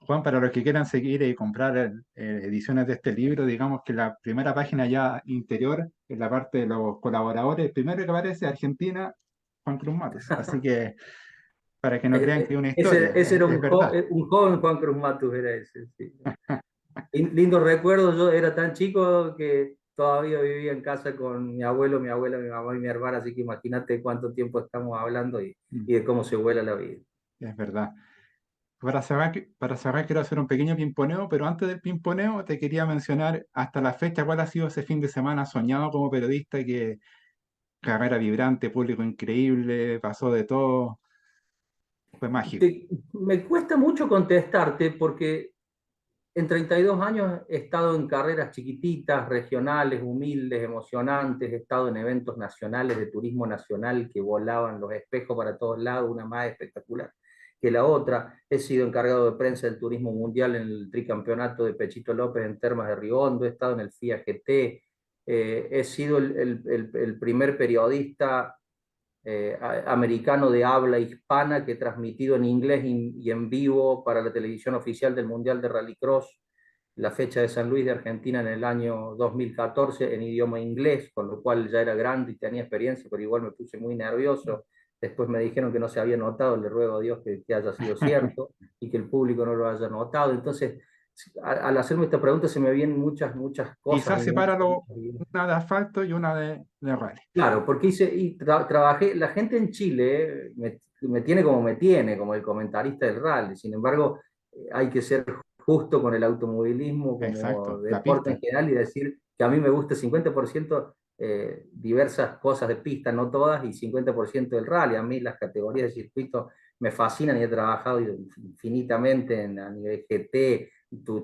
Juan, para los que quieran seguir y comprar ediciones de este libro, digamos que la primera página ya interior, en la parte de los colaboradores, el primero que aparece Argentina, Juan Cruz Matos. Así que para que no crean que es una historia, Ese era es verdad. un joven Juan Cruz Matus, era ese. Sí. Lindo recuerdo, yo era tan chico que todavía vivía en casa con mi abuelo, mi abuela, mi mamá y mi hermana, así que imagínate cuánto tiempo estamos hablando Mm, y de cómo se vuela la vida. es verdad. Para cerrar quiero hacer un pequeño pimponeo, pero antes del pimponeo te quería mencionar hasta la fecha cuál ha sido ese fin de semana soñado como periodista, que carrera vibrante, público increíble, pasó de todo, fue mágico. Me cuesta mucho contestarte porque en 32 años he estado en carreras chiquititas, regionales, humildes, emocionantes, he estado en eventos nacionales de turismo nacional que volaban los espejos para todos lados, una más espectacular que la otra. He sido encargado de prensa del turismo mundial en el tricampeonato de Pechito López en Termas de Riondo, he estado en el FIA GT, he sido el primer periodista americano de habla hispana que he transmitido en inglés y en vivo para la televisión oficial del Mundial de Rallycross, la fecha de San Luis de Argentina en el año 2014 en idioma inglés, con lo cual ya era grande y tenía experiencia, pero igual me puse muy nervioso. Después me dijeron que no se había notado, le ruego a Dios que haya sido cierto y que el público no lo haya notado. Entonces, al hacerme esta pregunta se me vienen muchas cosas Quizás y muchas, sepáralo muchas. una de asfalto y una de rally. Claro, porque trabajé, la gente en Chile me tiene como me tiene, como el comentarista del rally. Sin embargo, hay que ser justo con el automovilismo como Exacto, la deporte en pista. general y decir que a mí me gusta 50% diversas cosas de pista, no todas, y 50% del rally. A mí las categorías de circuito me fascinan y he trabajado infinitamente a nivel GT,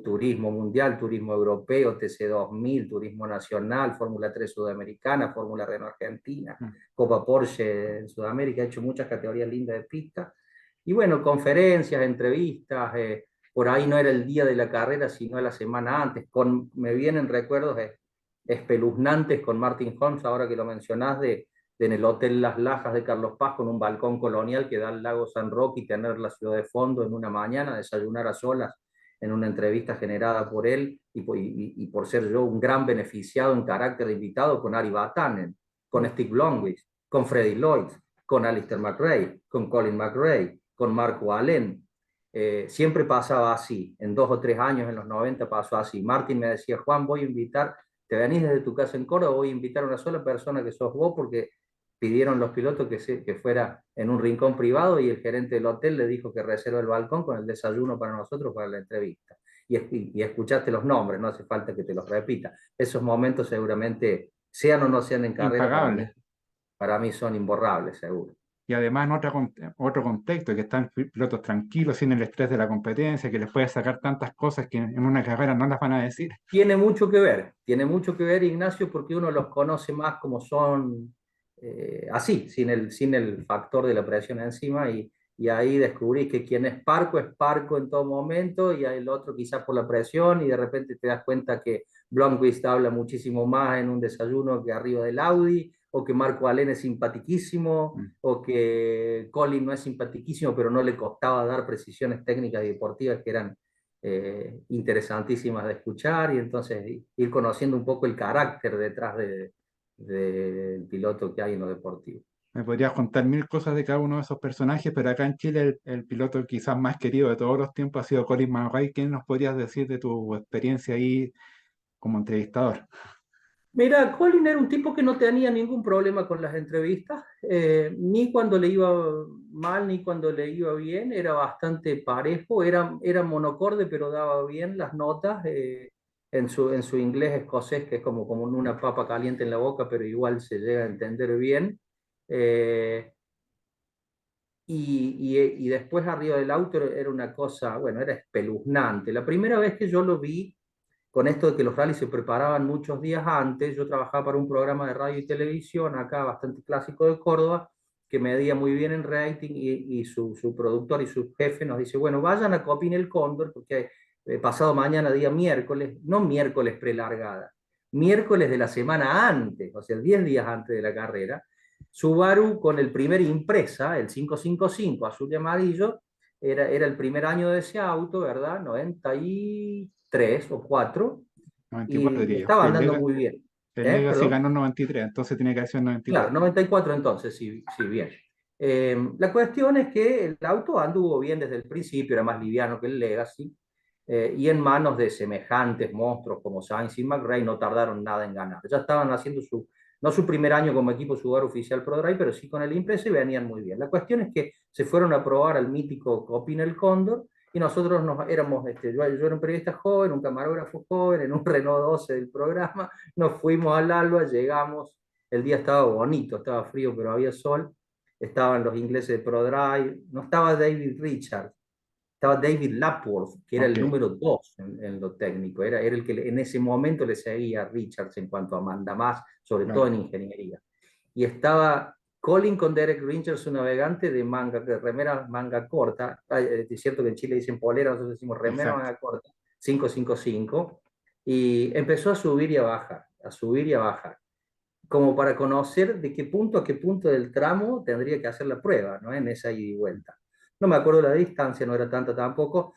turismo mundial, turismo europeo, TC 2000, turismo nacional, Fórmula 3 sudamericana, Fórmula Renault Argentina, Mm. Copa Porsche en Sudamérica, he hecho muchas categorías lindas de pista. Y bueno, conferencias, entrevistas, por ahí no era el día de la carrera, sino la semana antes. Me vienen recuerdos espeluznantes con Martin Holmes, ahora que lo mencionás, de en el Hotel Las Lajas de Carlos Paz, con un balcón colonial que da al lago San Roque y tener la ciudad de fondo en una mañana, desayunar a solas en una entrevista generada por él y por ser yo un gran beneficiado en carácter de invitado con Ari Vatanen, con Steve Longwich, con Freddie Lloyd, con Alistair McRae, con Colin McRae, con Marco Allen. Siempre pasaba así, en 2 o 3 años, en los 90 pasó así. Martin me decía, Juan, voy a invitar, te venís desde tu casa en Córdoba, voy a invitar a una sola persona que sos vos porque pidieron los pilotos que fuera en un rincón privado y el gerente del hotel le dijo que reserva el balcón con el desayuno para nosotros para la entrevista. Y escuchaste los nombres, no hace falta que te los repita. Esos momentos seguramente, sean o no sean en carrera, Impagable. para mí son imborrables, seguro. Y además en otro contexto, que están pilotos tranquilos, sin el estrés de la competencia, que les puede sacar tantas cosas que en una carrera no las van a decir. Tiene mucho que ver, Ignacio, porque uno los conoce más como son así, sin el factor de la presión encima, y ahí descubrís que quien es parco en todo momento, y el otro quizás por la presión, y de repente te das cuenta que Blomqvist habla muchísimo más en un desayuno que arriba del Audi, o que Marco Alén es simpaticísimo, Mm. o que Colin no es simpaticísimo, pero no le costaba dar precisiones técnicas y deportivas que eran interesantísimas de escuchar, y entonces ir conociendo un poco el carácter detrás del piloto que hay en lo deportivo. Me podrías contar mil cosas de cada uno de esos personajes, pero acá en Chile el piloto quizás más querido de todos los tiempos ha sido Colin McRae. ¿Qué nos podrías decir de tu experiencia ahí como entrevistador? Mira, Colin era un tipo que no tenía ningún problema con las entrevistas, ni cuando le iba mal, ni cuando le iba bien, era bastante parejo, era monocorde, pero daba bien las notas en su inglés escocés, que es como una papa caliente en la boca, pero igual se llega a entender bien. Eh, y después arriba del auto era una cosa, bueno, era espeluznante. La primera vez que yo lo vi, con esto de que los rallies se preparaban muchos días antes, yo trabajaba para un programa de radio y televisión, acá bastante clásico de Córdoba, que medía muy bien en rating, y su productor y su jefe nos dice, bueno, vayan a Copín el Cóndor, porque pasado mañana, día miércoles, no miércoles prelargada, miércoles de la semana antes, o sea, 10 días antes de la carrera, Subaru con el primer Impresa, el 555 azul y amarillo, era el primer año de ese auto, ¿verdad? 93 o 4, 94 y diría yo. estaba andando muy bien. El Legacy ¿Perdón? ganó en 93, entonces tiene que haber sido en Claro, 93. 94 entonces, sí, sí, bien. La cuestión es que el auto anduvo bien desde el principio, era más liviano que el Legacy, y en manos de semejantes monstruos como Sainz y McRae no tardaron nada en ganar. Ya estaban haciendo no su primer año como equipo Subaru oficial Pro Drive, pero sí con el Impresa, y venían muy bien. La cuestión es que se fueron a probar al mítico Copin el Cóndor, y nosotros éramos, yo era un periodista joven, un camarógrafo joven, en un Renault 12 del programa, nos fuimos al Alba, llegamos, el día estaba bonito, estaba frío, pero había sol, estaban los ingleses de Pro Drive, no estaba David Richards, estaba David Lapworth, que era Ok, el número 2 en lo técnico, era el que en ese momento le seguía a Richards en cuanto a mandamás, sobre todo claro. en ingeniería. Y estaba Colin con Derek Richards, su navegante de remera manga corta. Es cierto que en Chile dicen polera, nosotros decimos remera Exacto. manga corta, 555, y empezó a subir y a bajar, a subir y a bajar, como para conocer de qué punto a qué punto del tramo tendría que hacer la prueba, ¿no? En esa ida y vuelta. No me acuerdo la distancia, no era tanta tampoco,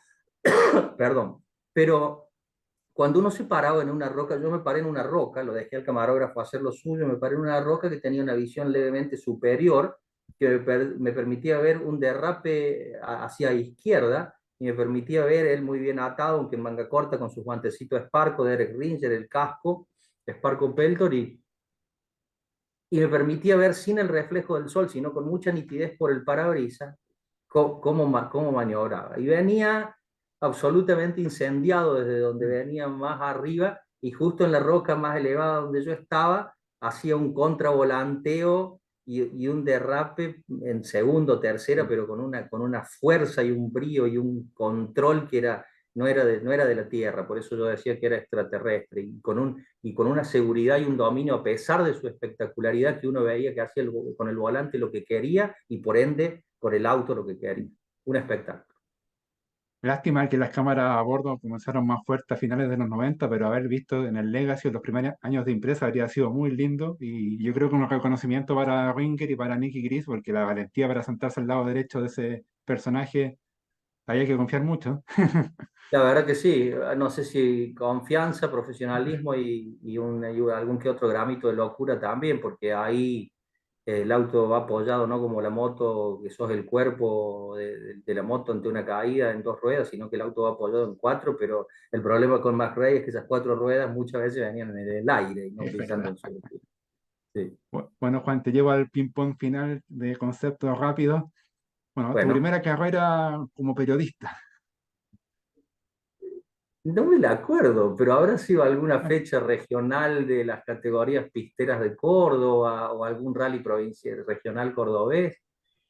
perdón, pero cuando uno se paraba en una roca, yo me paré en una roca, lo dejé al camarógrafo hacer lo suyo, me paré en una roca que tenía una visión levemente superior, que me permitía ver un derrape hacia izquierda, y me permitía ver él muy bien atado, aunque en manga corta, con sus guantecitos Sparco, Derek Ringer, el casco, Sparco Peltor, y me permitía ver sin el reflejo del sol, sino con mucha nitidez por el parabrisas, cómo maniobraba. Y venía absolutamente incendiado desde donde Mm. venía más arriba, y justo en la roca más elevada donde yo estaba, hacía un contravolanteo y un derrape en segundo, tercera, pero con una fuerza y un brío y un control que no era de la Tierra, por eso yo decía que era extraterrestre, y con una seguridad y un dominio, a pesar de su espectacularidad, que uno veía que hacía con el volante lo que quería, y por ende con el auto lo que quería. Un espectáculo. Lástima que las cámaras a bordo comenzaron más fuertes a finales de los 90, pero haber visto en el Legacy en los primeros años de impresa habría sido muy lindo, y yo creo que un reconocimiento para Ringer y para Nicky Gris, porque la valentía para sentarse al lado derecho de ese personaje había que confiar mucho. La verdad que sí, no sé si confianza, profesionalismo y algún que otro gramito de locura también, porque ahí el auto va apoyado, no como la moto, que sos el cuerpo de la moto ante una caída en dos ruedas, sino que el auto va apoyado en cuatro, pero el problema con McRae es que esas cuatro ruedas muchas veces venían en el aire y no Es pisando verdad. el suelo. Sí. Bueno, Juan, te llevo al ping-pong final de conceptos rápidos. Bueno, tu Bueno, primera carrera como periodista. no me la acuerdo, pero habrá sido alguna fecha regional de las categorías pisteras de Córdoba o algún rally provincial regional cordobés.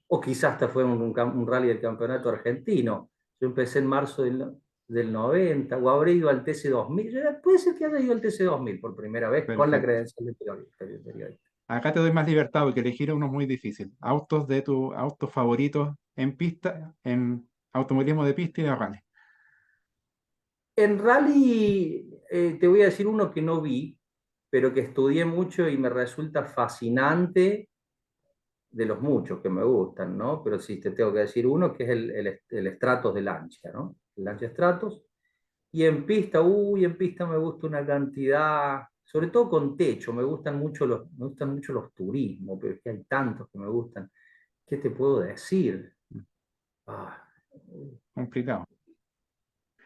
O quizás hasta fue un rally del campeonato argentino. Yo empecé en marzo del 90, o habré ido al TC 2000. Puede ser que haya ido al TC 2000 por primera vez con la Perfecto. credencial de periodista. Acá te doy más libertad porque elegir uno es muy difícil. Autos de tu autos favoritos en pista, en automovilismo de pista y de rally. En rally, te voy a decir uno que no vi, pero que estudié mucho y me resulta fascinante de los muchos que me gustan, ¿no? Pero sí te tengo que decir uno que es el Stratos de Lancia, ¿no? El Lancia Stratos. Y en pista me gusta una cantidad, sobre todo con techo, me gustan mucho los turismos, pero es que hay tantos que me gustan. ¿Qué te puedo decir? Ah, Complicado.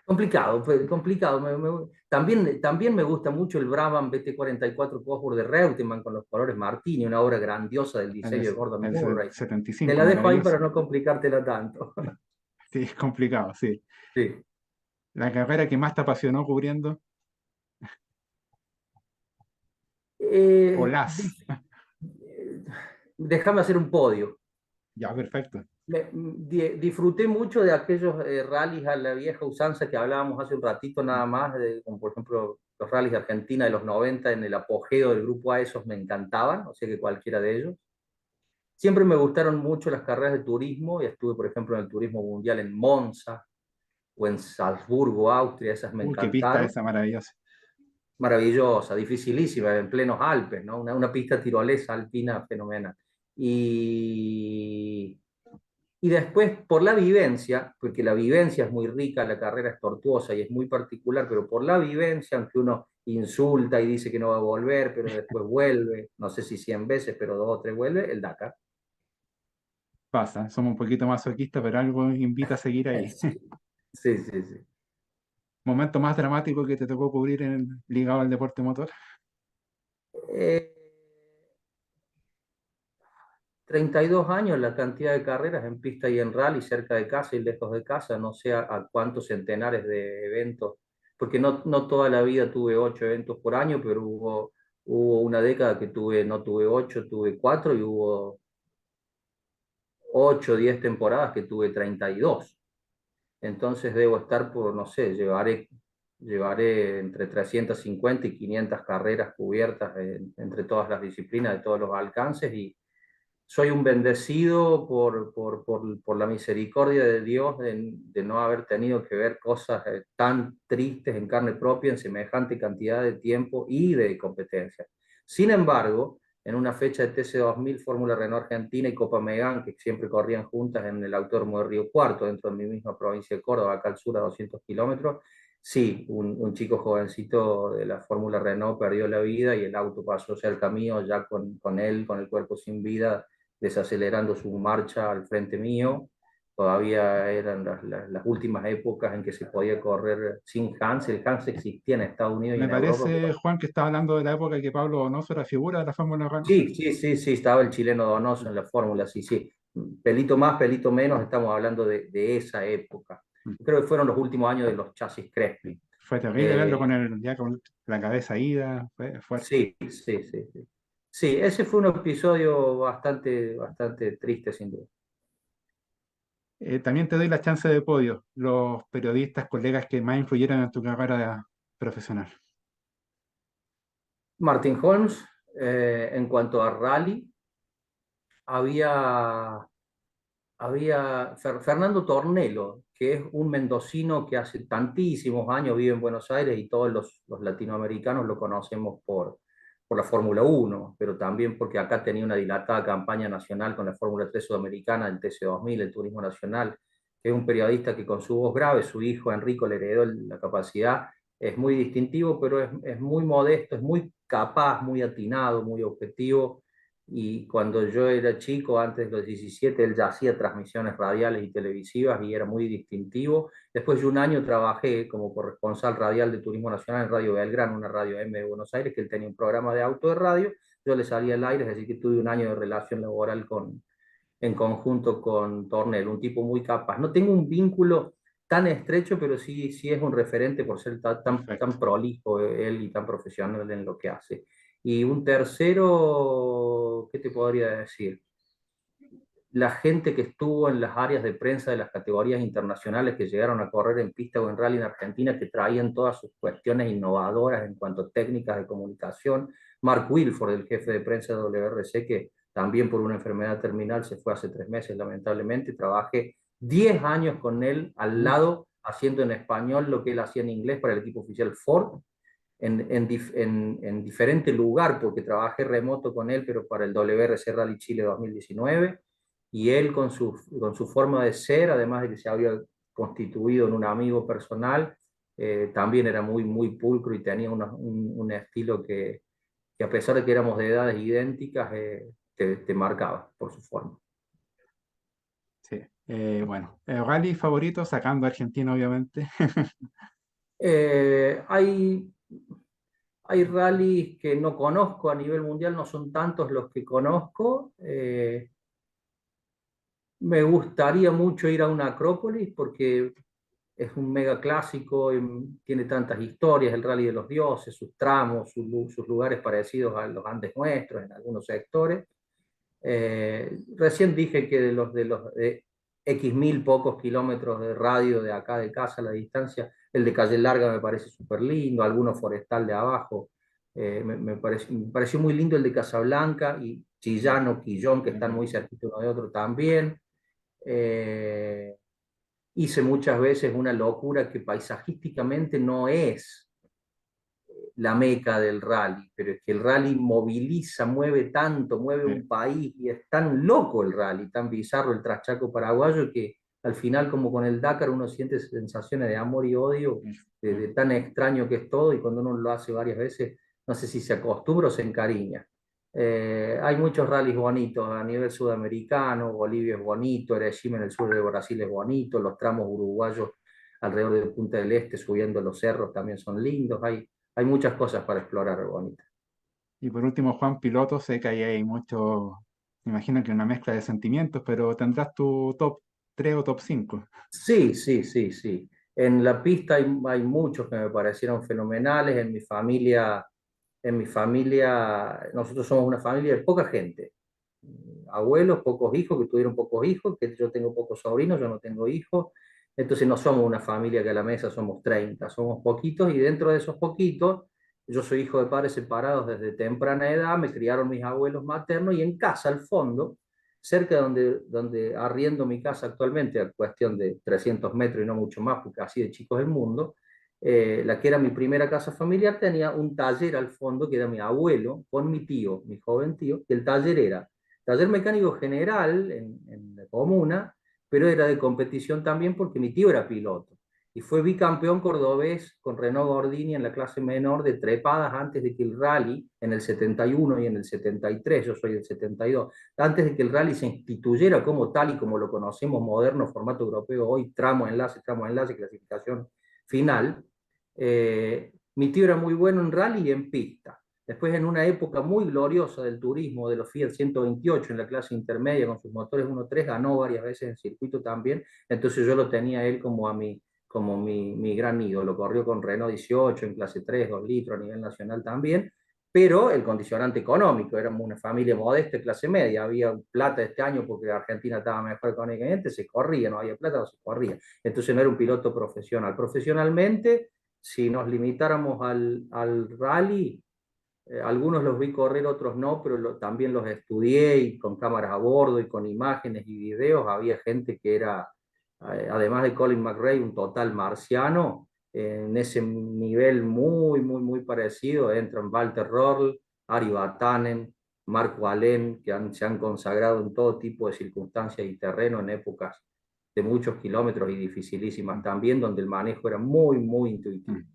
complicado, complicado. También me gusta mucho el Brabham BT 44 Cosworth de Reutemann con los colores Martini, una obra grandiosa del El, diseño de Gordon el Murray. Te 75, la dejo ahí maravilloso. para no complicártela tanto. Sí, es complicado, sí. Sí. La carrera que más te apasionó cubriendo, o Eh, las. dif- Déjame hacer un podio. Ya, perfecto. Disfruté mucho de aquellos rallies a la vieja usanza que hablábamos hace un ratito nada más, como por ejemplo los rallies de Argentina de los 90 en el apogeo del grupo A, esos me encantaban, o sea que cualquiera de ellos. Siempre me gustaron mucho las carreras de turismo y estuve por ejemplo en el turismo mundial en Monza o en Salzburgo, Austria, esas me Uy, qué pista encantaron. esa maravillosa. Maravillosa, dificilísima, en plenos Alpes, ¿no? Una pista tirolesa alpina fenomenal. Y Y después, por la vivencia, porque la vivencia es muy rica, la carrera es tortuosa y es muy particular, pero por la vivencia, aunque uno insulta y dice que no va a volver, pero después vuelve, no sé si 100 veces, pero dos o tres vuelve, el Dakar. Pasa, somos un poquito más masoquistas, pero algo invita a seguir ahí. Sí, sí, sí. Sí. Momento más dramático que te tocó cubrir ligado al deporte motor. Eh, 32 años, la cantidad de carreras en pista y en rally, cerca de casa y lejos de casa, no sé a cuántos centenares de eventos, porque no toda la vida tuve 8 eventos por año, pero hubo una década que no tuve 8, tuve 4 y hubo 8 10 temporadas que tuve 32. Entonces debo estar por, no sé, llevaré entre 350 y 500 carreras cubiertas entre todas las disciplinas, de todos los alcances y soy un bendecido por la misericordia de Dios de no haber tenido que ver cosas tan tristes en carne propia en semejante cantidad de tiempo y de competencia. Sin embargo, en una fecha de TC 2000, Fórmula Renault Argentina y Copa Megán, que siempre corrían juntas en el Autódromo de Río Cuarto, dentro de mi misma provincia de Córdoba, acá al sur a 200 kilómetros, sí, un chico jovencito de la Fórmula Renault perdió la vida y el auto pasó cerca mío ya con él, con el cuerpo sin vida desacelerando su marcha al frente mío. Todavía eran las últimas épocas en que se podía correr sin Hans. El Hans existía en Estados Unidos y Me en Europa, parece, pero Juan, que estaba hablando de la época que Pablo Donoso era figura de la Fórmula Renault. sí, sí, sí, sí, estaba el chileno Donoso en la fórmula, sí, sí. Pelito más, pelito menos, estamos hablando de esa época. Creo que fueron los últimos años de los chasis Crespi. Fue terrible verlo Eh, ya con la cabeza ida, fue fuerte. sí, sí, sí, sí. Sí, ese fue un episodio bastante triste, sin duda. También te doy la chance de podio, los periodistas, colegas que más influyeron en tu carrera profesional. Martin Holmes, en cuanto a rally, había, Fernando Tornelo, que es un mendocino que hace tantísimos años vive en Buenos Aires y todos los latinoamericanos lo conocemos por la Fórmula 1, pero también porque acá tenía una dilatada campaña nacional con la Fórmula 3 sudamericana, el TC 2000, el Turismo Nacional. que es un periodista que con su voz grave, su hijo Enrico le heredó la capacidad, es muy distintivo, pero es muy modesto, es muy capaz, muy atinado, muy objetivo. Y cuando yo era chico, antes de los 17, él ya hacía transmisiones radiales y televisivas y era muy distintivo. Después de un año trabajé como corresponsal radial de Turismo Nacional en Radio Belgrano, una radio M de Buenos Aires, que él tenía un programa de auto de radio. Yo le salía al aire, es decir, que tuve un año de relación laboral en conjunto con Tornel, un tipo muy capaz. No tengo un vínculo tan estrecho, pero sí, sí es un referente por ser Perfecto. tan prolijo él y tan profesional en lo que hace. Y un tercero, ¿qué te podría decir? La gente que estuvo en las áreas de prensa de las categorías internacionales que llegaron a correr en pista o en rally en Argentina, que traían todas sus cuestiones innovadoras en cuanto a técnicas de comunicación. Mark Wilford, el jefe de prensa de WRC, que también por una enfermedad terminal se fue hace 3 meses, lamentablemente. Trabajé 10 años con él al Uf, lado, haciendo en español lo que él hacía en inglés para el equipo oficial Ford, en diferente lugar, porque trabajé remoto con él, pero para el WRC Rally Chile 2019, y él con su forma de ser, además de que se había constituido en un amigo personal, también era muy, muy pulcro y tenía un estilo que a pesar de que éramos de edades idénticas, te marcaba por su forma. sí. Bueno, rally favorito, sacando a Argentina, obviamente. Eh, hay, hay rallies que no conozco a nivel mundial, no son tantos los que conozco. Me gustaría mucho ir a una Acrópolis porque es un mega clásico, tiene tantas historias, el Rally de los Dioses, sus tramos, sus lugares parecidos a los Andes nuestros en algunos sectores. Recién dije que de X mil pocos kilómetros de radio de acá de casa, la distancia, el de Calle Larga me parece súper lindo, alguno forestal de abajo, me pareció muy lindo el de Casablanca y Chillano, Quillón, que están muy cerquita uno de otro también. Eh, Hice muchas veces una locura que paisajísticamente no es la meca del rally, pero es que el rally moviliza, mueve tanto, mueve Sí, un país y es tan loco el rally, tan bizarro el traschaco paraguayo que al final como con el Dakar uno siente sensaciones de amor y odio, sí, de tan extraño que es todo y cuando uno lo hace varias veces, no sé si se acostumbra o se encariña. Hay muchos rallies bonitos a nivel sudamericano, Bolivia es bonito, Erechim en el sur de Brasil es bonito, los tramos uruguayos alrededor de Punta del Este subiendo los cerros también son lindos, hay muchas cosas para explorar bonitas. y por último, Juan Piloto, sé que ahí hay mucho, me imagino que una mezcla de sentimientos, pero tendrás tu top 3 o top 5. Sí, sí, sí, sí. En la pista hay muchos que me parecieron fenomenales. En mi familia, nosotros somos una familia de poca gente. Abuelos, pocos hijos, que tuvieron pocos hijos, que yo tengo pocos sobrinos, yo no tengo hijos. Entonces no somos una familia que a la mesa somos 30, somos poquitos y dentro de esos poquitos, yo soy hijo de padres separados desde temprana edad, me criaron mis abuelos maternos y en casa al fondo, cerca de donde arriendo mi casa actualmente, a cuestión de 300 metros y no mucho más, porque así de chicos el mundo, la que era mi primera casa familiar tenía un taller al fondo que era mi abuelo con mi tío, mi joven tío, y el taller era taller mecánico general en la comuna, pero era de competición también porque mi tío era piloto. Y fue bicampeón cordobés con Renault Gordini en la clase menor de trepadas antes de que el rally, en el 71 y en el 73, yo soy del 72, antes de que el rally se instituyera como tal y como lo conocemos moderno, formato europeo hoy, tramo, enlace, clasificación final, mi tío era muy bueno en rally y en pista. Después, en una época muy gloriosa del turismo, de los Fiat 128 en la clase intermedia con sus motores 1.3, ganó varias veces en circuito también. Entonces yo lo tenía a él como mi gran ídolo. Corrió con Renault 18 en clase 3, 2 litros a nivel nacional también. Pero el condicionante económico, éramos una familia modesta, clase media, había plata este año porque Argentina estaba mejor económicamente, se corría, no había plata, no se corría. Entonces no era un piloto profesional. Profesionalmente, si nos limitáramos al rally, algunos los vi correr, otros no, pero también los estudié y con cámaras a bordo y con imágenes y videos. Había gente que era, además de Colin McRae, un total marciano. En ese nivel muy, muy, muy parecido entran Walter Röhrl, Ari Vatanen, Marco Alén, que se han consagrado en todo tipo de circunstancias y terreno en épocas de muchos kilómetros y dificilísimas también, donde el manejo era muy, muy intuitivo. Mm.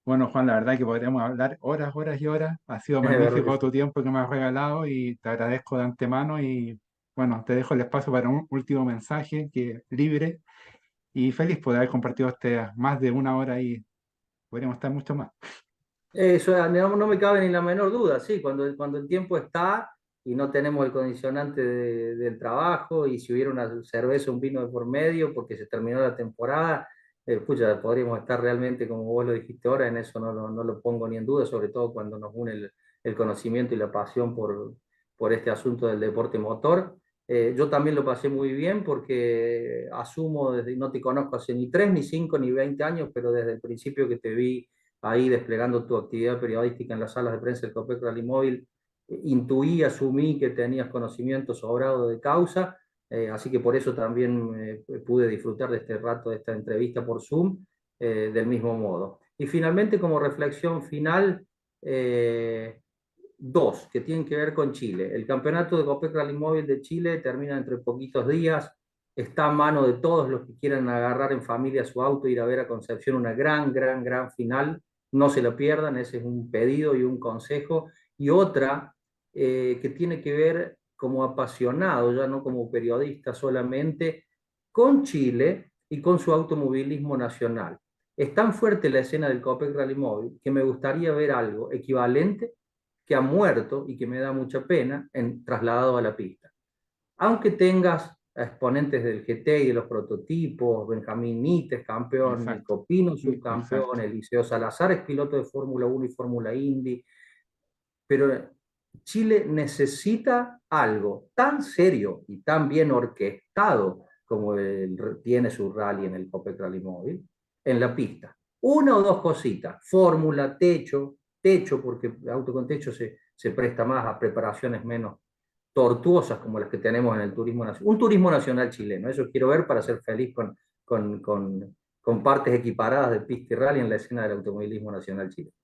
Bueno, Juan, la verdad que podríamos hablar horas, horas y horas. Ha sido Es verdad que magnífico sí. tu tiempo que me has regalado y te agradezco de antemano y bueno, te dejo el espacio para un último mensaje que libre y feliz por haber compartido este más de una hora y podríamos estar mucho más. Eso no me cabe ni la menor duda, sí, cuando el tiempo está y no tenemos el condicionante del trabajo y si hubiera una cerveza, un vino de por medio porque se terminó la temporada, pucha, podríamos estar realmente, como vos lo dijiste ahora, en eso no lo pongo ni en duda, sobre todo cuando nos une el conocimiento y la pasión por este asunto del deporte motor. Yo también lo pasé muy bien porque asumo, desde, no te conozco hace ni 3 ni 5 ni 20 años, pero desde el principio que te vi ahí desplegando tu actividad periodística en las salas de prensa del Copec Rally Móvil, intuí, asumí que tenías conocimiento sobrado de causa, así que por eso también pude disfrutar de este rato, de esta entrevista por Zoom, del mismo modo. Y finalmente, como reflexión final, dos que tienen que ver con Chile. El campeonato de Copec Rally Móvil de Chile termina entre poquitos días. Está a mano de todos los que quieran agarrar en familia su auto e ir a ver a Concepción una gran final. No se lo pierdan, ese es un pedido y un consejo. Y otra que tiene que ver como apasionado, ya no como periodista solamente, con Chile y con su automovilismo nacional. Es tan fuerte la escena del Copec Rally Móvil que me gustaría ver algo equivalente que ha muerto y que me da mucha pena trasladado a la pista. Aunque tengas a exponentes del GT y de los prototipos, Benjamín Nítes, campeón, Exacto, Nico Pino, subcampeón, exacto. Eliseo Salazar es piloto de Fórmula 1 y Fórmula Indy, pero Chile necesita algo tan serio y tan bien orquestado como tiene su rally en el Copec Rally Móvil, en la pista. Una o dos cositas, fórmula, techo, porque auto con techo se presta más a preparaciones menos tortuosas como las que tenemos en el turismo nacional. Un turismo nacional chileno, eso quiero ver para ser feliz con partes equiparadas de pista y rally en la escena del automovilismo nacional chileno.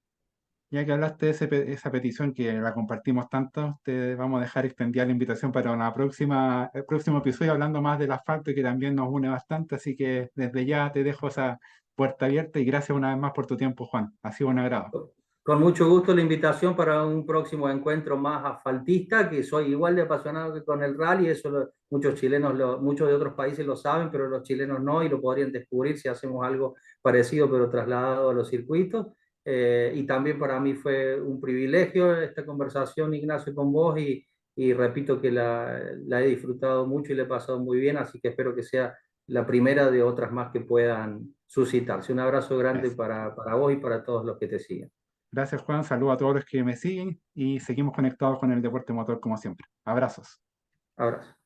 Ya que hablaste de esa petición que la compartimos tanto, te vamos a dejar extendida la invitación para una próxima, el próximo episodio hablando más del asfalto que también nos une bastante, así que desde ya te dejo esa puerta abierta y gracias una vez más por tu tiempo, Juan. Ha sido un agrado. Con mucho gusto la invitación para un próximo encuentro más asfaltista, que soy igual de apasionado que con el rally, eso muchos chilenos, muchos de otros países lo saben, pero los chilenos no, y lo podrían descubrir si hacemos algo parecido, pero trasladado a los circuitos. Y también para mí fue un privilegio esta conversación, Ignacio, con vos, y repito que la he disfrutado mucho y la he pasado muy bien, así que espero que sea la primera de otras más que puedan suscitarse. Un abrazo grande Eso. para vos y para todos los que te siguen. Gracias, Juan. Saludos a todos los que me siguen y seguimos conectados con el deporte motor como siempre. Abrazos. Abrazo.